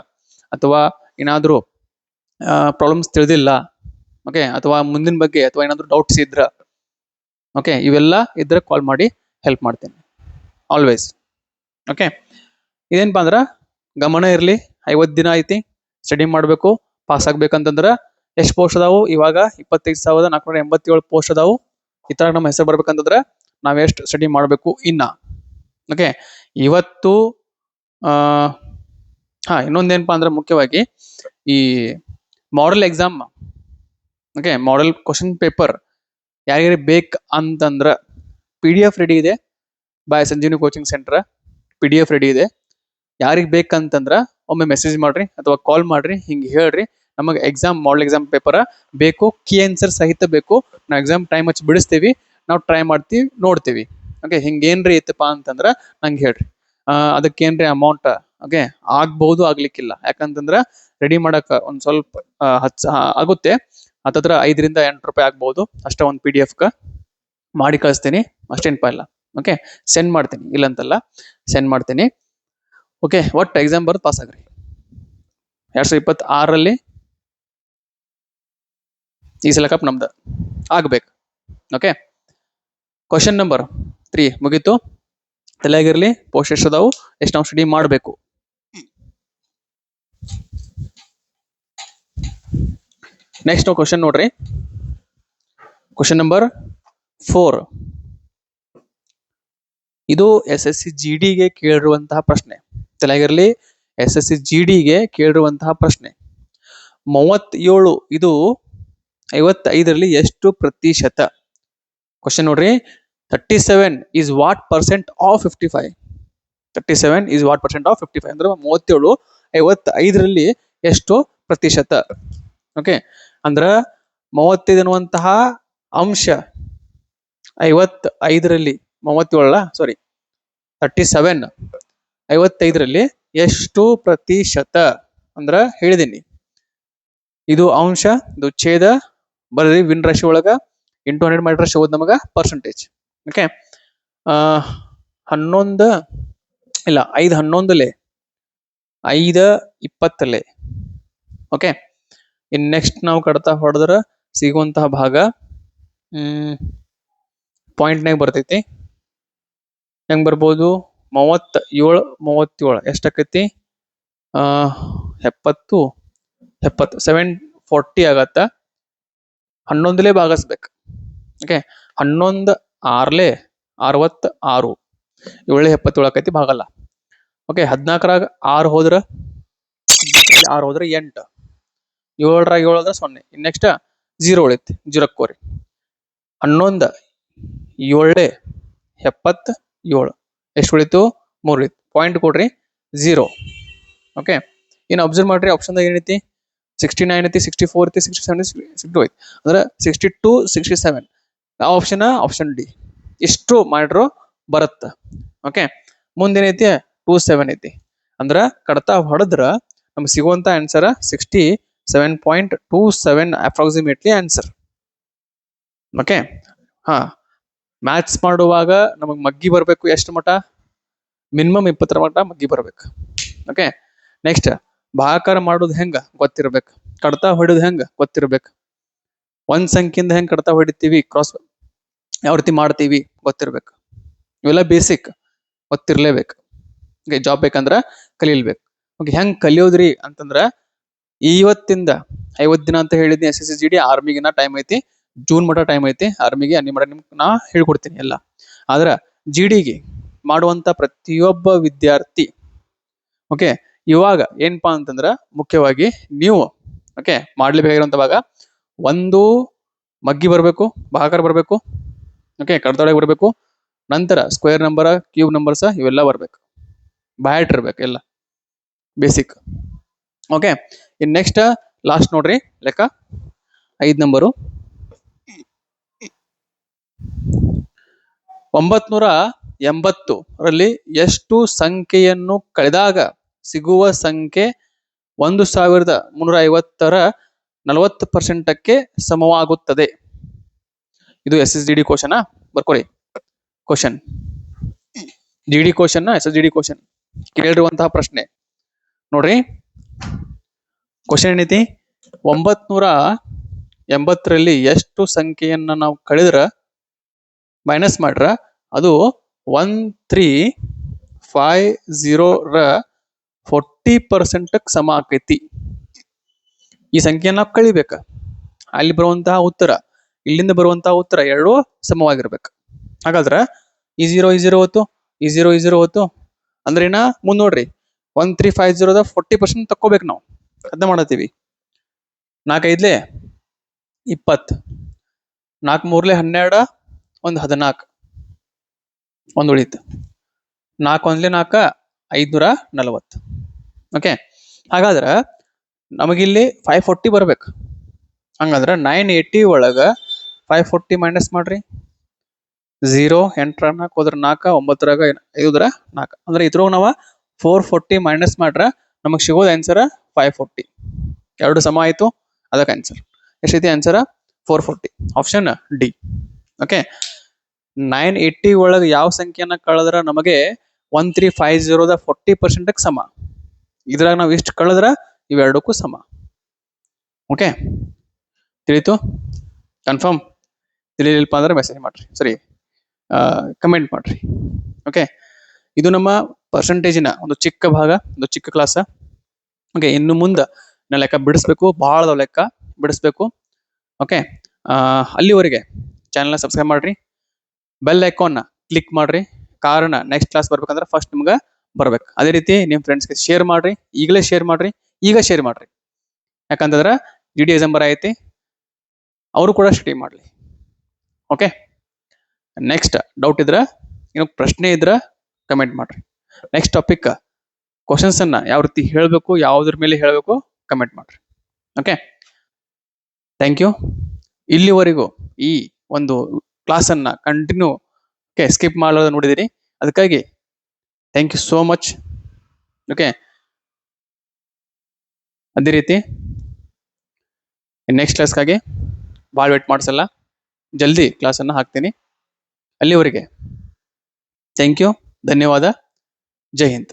ಅಥವಾ ಏನಾದರೂ ಪ್ರಾಬ್ಲಮ್ಸ್ ತಿಳಿದಿಲ್ಲ, ಓಕೆ, ಅಥವಾ ಮುಂದಿನ ಬಗ್ಗೆ ಅಥವಾ ಏನಾದರೂ ಡೌಟ್ಸ್ ಇದ್ರ ಓಕೆ ಇವೆಲ್ಲ ಇದ್ರೆ ಕಾಲ್ ಮಾಡಿ ಹೆಲ್ಪ್ ಮಾಡ್ತೀನಿ ಆಲ್ವೇಸ್. ಓಕೆ, ಇದೇನಪ್ಪ ಅಂದ್ರೆ ಗಮನ ಇರಲಿ. 50 ದಿನ ಐತಿ, ಸ್ಟಡಿ ಮಾಡಬೇಕು. ಪಾಸ್ ಆಗ್ಬೇಕಂತಂದ್ರೆ ಎಷ್ಟು ಪೋಸ್ಟ್ ಅದಾವು? ಇವಾಗ 25,487 ಪೋಸ್ಟ್ ಅದಾವು. ಈ ತರ ನಮ್ಮ ಹೆಸರು ಬರ್ಬೇಕಂತಂದ್ರೆ ನಾವ್ ಎಷ್ಟು ಸ್ಟಡಿ ಮಾಡಬೇಕು ಇನ್ನ. ಓಕೆ, ಇವತ್ತು ಇನ್ನೊಂದೇನಪ್ಪಾ ಅಂದ್ರೆ ಮುಖ್ಯವಾಗಿ ಈ model exam, okay model question paper ಯಾರಿಗೆ ಬೇಕು ಅಂತಂದ್ರೆ PDF ರೆಡಿ ಇದೆ by Sanjeevani coaching centre. PDF ready ಇದೆ. ಯಾರಿಗೆ ಬೇಕಂತಂದ್ರ ಒಮ್ಮೆ ಮೆಸೇಜ್ ಮಾಡ್ರಿ ಅಥವಾ ಕಾಲ್ ಮಾಡ್ರಿ, ಹಿಂಗೆ ಹೇಳ್ರಿ, ನಮಗೆ ಮಾಡಲ್ ಎಕ್ಸಾಮ್ ಪೇಪರ್ ಬೇಕು, ಕೀ ಆನ್ಸರ್ ಸಹಿತ ಬೇಕು. ನಾವು ಎಕ್ಸಾಮ್ ಟೈಮ್ ಹಚ್ಚಿ ಬಿಡಿಸ್ತೀವಿ, ನಾವು ಟ್ರೈ ಮಾಡ್ತೀವಿ, ನೋಡ್ತೀವಿ. ಓಕೆ, ಹಿಂಗೇನ್ರಿ ಇತ್ತಪ್ಪ ಅಂತಂದ್ರೆ ನಂಗೆ ಹೇಳ್ರಿ. ಅದಕ್ಕೇನ್ರಿ ಅಮೌಂಟ್ ಓಕೆ ಆಗ್ಬಹುದು, ಆಗ್ಲಿಕ್ಕಿಲ್ಲ. ಯಾಕಂತಂದ್ರೆ ರೆಡಿ ಮಾಡಕ್ ಒಂದ್ ಸ್ವಲ್ಪ ಆಗುತ್ತೆ. ಹತ್ತತ್ರ 5ರಿಂದ 8 ರೂಪಾಯಿ ಆಗ್ಬಹುದು ಅಷ್ಟೇ. ಒಂದು PDF ಮಾಡಿ ಕಳಿಸ್ತೀನಿ, ಅಷ್ಟೇನಪ್ಪ ಇಲ್ಲ. ಓಕೆ, ಸೆಂಡ್ ಮಾಡ್ತೀನಿ, ಇಲ್ಲಂತಲ್ಲ, ಸೆಂಡ್ ಮಾಡ್ತೀನಿ. ಓಕೆ, ಒಟ್ಟು ಎಕ್ಸಾಮ್ ಬರೋದು ಪಾಸ್ ಆಗ್ರಿ 2026ರಲ್ಲಿ. ಈ ಸಲ ಕಪ್ ನಮ್ದು ಆಗ್ಬೇಕು. ಓಕೆ, ಕ್ವಶನ್ ನಂಬರ್ 3 ಮುಗೀತು. ತಲೆಯಾಗಿರ್ಲಿ, ಪೋಸ್ಟ್ ಎಷ್ಟು ಅದಾವು, ಎಷ್ಟು ನಾವು ಸ್ಟಡಿ ಮಾಡಬೇಕು. ನೆಕ್ಸ್ಟ್ ಕ್ವಶನ್ ನೋಡ್ರಿ, ಕ್ವಶನ್ ನಂಬರ್ 4. ಇದು SSC GD ಗೆ ಕೇಳಿರುವಂತಹ ಪ್ರಶ್ನೆ. ತಲೆಯಾಗಿರ್ಲಿ, SSC GD ಗೆ ಕೇಳಿರುವಂತಹ ಪ್ರಶ್ನೆ. 37 ಇದು 55ರಲ್ಲಿ ಎಷ್ಟು ಪ್ರತಿಶತ? ಕ್ವಶನ್ ನೋಡ್ರಿ, 37 is what percent of 55? 37 is what percent of 55 ಅಂದ್ರೆ 37 55ರಲ್ಲಿ ಎಷ್ಟು ಪ್ರತಿಶತ? ಓಕೆ, ಅಂದ್ರ 35 ಅನ್ನುವಂತಹ ಅಂಶ 55ರಲ್ಲಿ 37 55ರಲ್ಲಿ ಎಷ್ಟು ಪ್ರತಿಶತ ಅಂದ್ರ ಹೇಳಿದೀನಿ. ಇದು ಅಂಶ, ಇದು ಛೇದ ಬರ್ರಿ. ವಿನ್ ರಾಶಿ ಒಳಗ ಇಂಟು 100 ಮಾಡಿದ್ರೆ ಶೋದ್ ನಮಗ ಪರ್ಸೆಂಟೇಜ್. ಓಕೆ, 11 ಇಲ್ಲ 5 11 5 20. ಓಕೆ, ಇನ್ ನೆಕ್ಸ್ಟ್ ನಾವು ಕಡ್ತಾ ಹೊಡೆದ್ರ ಸಿಗುವಂತಹ ಭಾಗ ಪಾಯಿಂಟ್ನಾಗ ಬರ್ತೈತಿ. ಹೆಂಗ್ ಬರ್ಬೋದು? 37 ಎಷ್ಟಾಕೈತಿ? 70 740 ಆಗತ್ತ. 11 ಭಾಗಿಸ್ಬೇಕು. ಓಕೆ, 11 6 66, 7 77 ಆಕೈತಿ, ಭಾಗಲ್ಲ. ಓಕೆ, 14ರಾಗ 6 ಹೋದ್ರ 8, 7ರಾಗ 7 ಹೋದ್ರ 0. ಇನ್ ನೆಕ್ಸ್ಟ್ 0 ಉಳಿತಿ, 0 ಕೋರಿ. 11 7 77 ಎಷ್ಟು ಉಳಿತು? 3 ಉಳಿತು. ಪಾಯಿಂಟ್ ಕೊಡ್ರಿ, 0. ಓಕೆ, ಇನ್ನು ಅಬ್ಸರ್ವ್ ಮಾಡ್ರಿ, ಆಪ್ಷನ್ದಾಗ ಏನೈತಿ? 69 ಐತಿ, 64 ಐತಿ, 67 62 ಐತಿ. ಅಂದ್ರೆ 62 67 ಯಾವ ಆಪ್ಷನ್? Option D. ಇಷ್ಟು ಮಾಡ್ರು ಬರುತ್ತ. ಓಕೆ, ಮುಂದೇನೈತಿ? 27 ಐತಿ. ಅಂದ್ರ ಕಡ್ತಾ ಹೊಡೆದ್ರ ನಮ್ಗೆ ಸಿಗುವಂತ answer 67.27 approximately answer. Okay, maths ಮಾಡುವಾಗ ನಮಗ್ ಮಗ್ಗಿ ಬರ್ಬೇಕು ಎಷ್ಟು ಮಟ? ಮಿನಿಮಮ್ 20 ಮಟ ಮಗ್ಗಿ ಬರ್ಬೇಕು. ಓಕೆ, ನೆಕ್ಸ್ಟ್ ಭಾಗಾಕಾರ ಮಾಡೋದು ಹೆಂಗ ಗೊತ್ತಿರ್ಬೇಕು, ಕಡ್ತಾ ಹೊಡಿಯೋದು ಹೆಂಗ ಗೊತ್ತಿರ್ಬೇಕು, ಒಂದ್ ಸಂಖ್ಯೆಯಿಂದ ಹೆಂಗ್ ಕಡ್ತಾ ಹೊಡಿತೀವಿ, ಕ್ರಾಸ್ ಯಾವ ರೀತಿ ಮಾಡ್ತೀವಿ ಗೊತ್ತಿರ್ಬೇಕು. ಇವೆಲ್ಲ ಬೇಸಿಕ್ ಗೊತ್ತಿರ್ಲೇಬೇಕು. ಓಕೆ, ಜಾಬ್ ಬೇಕಂದ್ರ ಕಲಿಲ್ಬೇಕು. ಓಕೆ, ಹೆಂಗ್ ಕಲಿಯೋದ್ರಿ ಅಂತಂದ್ರ ಇವತ್ತಿಂದ 50 ದಿನ ಅಂತ ಹೇಳಿದ್ನಿ. SSC GD ಆರ್ಮಿಗಿನ ಟೈಮ್ ಐತಿ, ಜೂನ್ ಮಟ ಟೈಮ್ ಐತಿ. ಆರ್ಮಿಗೆ ನಾ ಹೇಳ್ಕೊಡ್ತೀನಿ ಎಲ್ಲ. ಆದ್ರ GDಗೆ ಮಾಡುವಂತ ಪ್ರತಿಯೊಬ್ಬ ವಿದ್ಯಾರ್ಥಿ ಓಕೆ ಇವಾಗ ಏನಪ್ಪಾ ಅಂತಂದ್ರ ಮುಖ್ಯವಾಗಿ ನೀವು ಓಕೆ ಮಾಡ್ಲೇಬೇಕಾಗಿರುವಂತ ಭಾಗ ಒಂದು ಮಗ್ಗಿ ಬರಬೇಕು, ಭಾಗಾಕಾರ ಬರಬೇಕು, ಓಕೆ ಕಡ್ದೊಳಗೆ ಬರಬೇಕು, ನಂತರ ಸ್ಕ್ವೇರ್ ನಂಬರ್, ಕ್ಯೂಬ್ ನಂಬರ್ಸ್ ಇವೆಲ್ಲ ಬರ್ಬೇಕು, ಬ್ಯಾಟ್ ಇರ್ಬೇಕು, ಎಲ್ಲ ಬೇಸಿಕ್. ಓಕೆ, ಇನ್ ನೆಕ್ಸ್ಟ್ ಲಾಸ್ಟ್ ನೋಡ್ರಿ ಲೆಕ್ಕ 5 ನಂಬರು. 980ರಲ್ಲಿ ಎಷ್ಟು ಸಂಖ್ಯೆಯನ್ನು ಕಳೆದಾಗ ಸಿಗುವ ಸಂಖ್ಯೆ 1350ರ 40%ಕ್ಕೆ ಸಮವಾಗುತ್ತದೆ? ಇದು SSGD ಕ್ವಶನ್. ಬರ್ಕೊಳ್ಳಿ question, GD question, SSGD question ಕೇಳಿರುವಂತಹ ಪ್ರಶ್ನೆ ನೋಡ್ರಿ. ಕ್ವಶನ್ ಏನೈತಿ? 980ರಲ್ಲಿ ಎಷ್ಟು ಸಂಖ್ಯೆಯನ್ನ ನಾವು ಕಳೆದ್ರ ಮೈನಸ್ ಮಾಡ್ರ ಅದು 1350ರ 40%ಕ್ಕೆ ಸಮ ಆಕೈತಿ. ಈ ಸಂಖ್ಯೆಯನ್ನ ನಾವು ಕಳಿಬೇಕ. ಅಲ್ಲಿ ಬರುವಂತಹ ಉತ್ತರ, ಇಲ್ಲಿಂದ ಬರುವಂತಹ ಉತ್ತರ ಎರಡೂ ಸಮವಾಗಿರ್ಬೇಕು. ಹಾಗಾದ್ರೆ ಈ 0 ಹೋತು, ಈ 0 ಹೋತು ಅಂದ್ರೆ ಏನ ಮುಂದ್ ನೋಡ್ರಿ 1350ದ 40% ತಕ್ಕೋಬೇಕು ನಾವು. ಅದನ್ನ ಮಾಡತ್ತೀವಿ. 4 5 20, 4 3 12, 1 14, 1 ಉಳಿತು, 4 1 4 540. ಓಕೆ, ಹಾಗಾದ್ರೆ ನಮಗಿಲ್ಲಿ 540 ಬರ್ಬೇಕು. ಹಂಗಂದ್ರೆ 980 ಒಳಗೆ 540 ಮೈನಸ್ ಮಾಡ್ರಿ. 0 8 4 ಹೋದ್ರ 4 9 5 4 ಅಂದ್ರೆ ಇದ್ರೊಳಗೆ ನಾವು 440 ಮೈನಸ್ ಮಾಡ್ರೆ ನಮಗೆ ಸಿಗೋದು ಆನ್ಸರ್ 540. ಎರಡು ಸಮ ಆಯಿತು, ಅದಕ್ಕೆ ಆನ್ಸರ್ ಎಷ್ಟೈತಿ? Answer 440, option D. ಓಕೆ, 980 ಒಳಗೆ ಯಾವ ಸಂಖ್ಯೆನ ಕಳೆದ್ರೆ ನಮಗೆ 1350 40% ಸಮ. ಇದ್ರಾಗ ನಾವು ಇಷ್ಟು ಕಳೆದ್ರೆ ಇವೆರಡಕ್ಕೂ ಸಮ. ಓಕೆ, ತಿಳಿತು? ಕನ್ಫರ್ಮ್? ತಿಳಿಲಿಲ್ಪ ಅಂದ್ರೆ ಮೆಸೇಜ್ ಮಾಡ್ರಿ, ಸರಿ, ಕಮೆಂಟ್ ಮಾಡ್ರಿ. ಓಕೆ, ಇದು ನಮ್ಮ ಪರ್ಸೆಂಟೇಜಿನ ಒಂದು ಚಿಕ್ಕ ಭಾಗ, ಒಂದು ಚಿಕ್ಕ ಕ್ಲಾಸ. ಓಕೆ, ಇನ್ನು ಮುಂದೆ ನಾ ಲೆಕ್ಕ ಬಿಡಿಸ್ಬೇಕು, ಬಹಳ ಲೆಕ್ಕ ಬಿಡಿಸ್ಬೇಕು. ಓಕೆ, ಅಲ್ಲಿವರೆಗೆ ಚಾನಲ್ನ ಸಬ್ಸ್ಕ್ರೈಬ್ ಮಾಡ್ರಿ, ಬೆಲ್ ಐಕಾನ್ನ ಕ್ಲಿಕ್ ಮಾಡ್ರಿ. ಕಾರಣ ನೆಕ್ಸ್ಟ್ ಕ್ಲಾಸ್ ಬರ್ಬೇಕಂದ್ರೆ ಫಸ್ಟ್ ನಿಮ್ಗೆ ಬರ್ಬೇಕು. ಅದೇ ರೀತಿ ನಿಮ್ಮ ಫ್ರೆಂಡ್ಸ್ಗೆ ಶೇರ್ ಮಾಡ್ರಿ, ಈಗಲೇ ಶೇರ್ ಮಾಡ್ರಿ, ಈಗ ಶೇರ್ ಮಾಡ್ರಿ. ಯಾಕಂತಂದ್ರೆ GD ಎಕ್ಸಾಮ್ ಐತಿ, ಅವರು ಕೂಡ ಸ್ಟಡಿ ಮಾಡಲಿ. ಓಕೆ, ನೆಕ್ಸ್ಟ್ ಡೌಟ್ ಇದ್ರೆ, ಏನು ಪ್ರಶ್ನೆ ಇದ್ರೆ ಕಮೆಂಟ್ ಮಾಡ್ರಿ. ನೆಕ್ಸ್ಟ್ ಟಾಪಿಕ್ ಕ್ವಶನ್ಸ್ ಅನ್ನ ಯಾವ ರೀತಿ ಹೇಳಬೇಕು, ಯಾವುದ್ರ ಮೇಲೆ ಹೇಳಬೇಕು ಕಮೆಂಟ್ ಮಾಡ್ರಿ. Okay, thank you. ಇಲ್ಲಿವರೆಗೂ ಈ ಒಂದು ಕ್ಲಾಸನ್ನು ಕಂಟಿನ್ಯೂ ಸ್ಕಿಪ್ ಮಾಡೋದು ನೋಡಿದಿರಿ, ಅದಕ್ಕಾಗಿ thank you so much. Okay, ಅದೇ ರೀತಿ ನೆಕ್ಸ್ಟ್ ಕ್ಲಾಸ್ಗಾಗಿ ಭಾಳ ವೇಟ್ ಮಾಡಿಸಲ್ಲ, ಜಲ್ದಿ ಕ್ಲಾಸನ್ನು ಹಾಕ್ತೀನಿ. ಅಲ್ಲಿವರೆಗೆ ಥ್ಯಾಂಕ್ ಯು, ಧನ್ಯವಾದ, ಜೈ ಹಿಂದ್.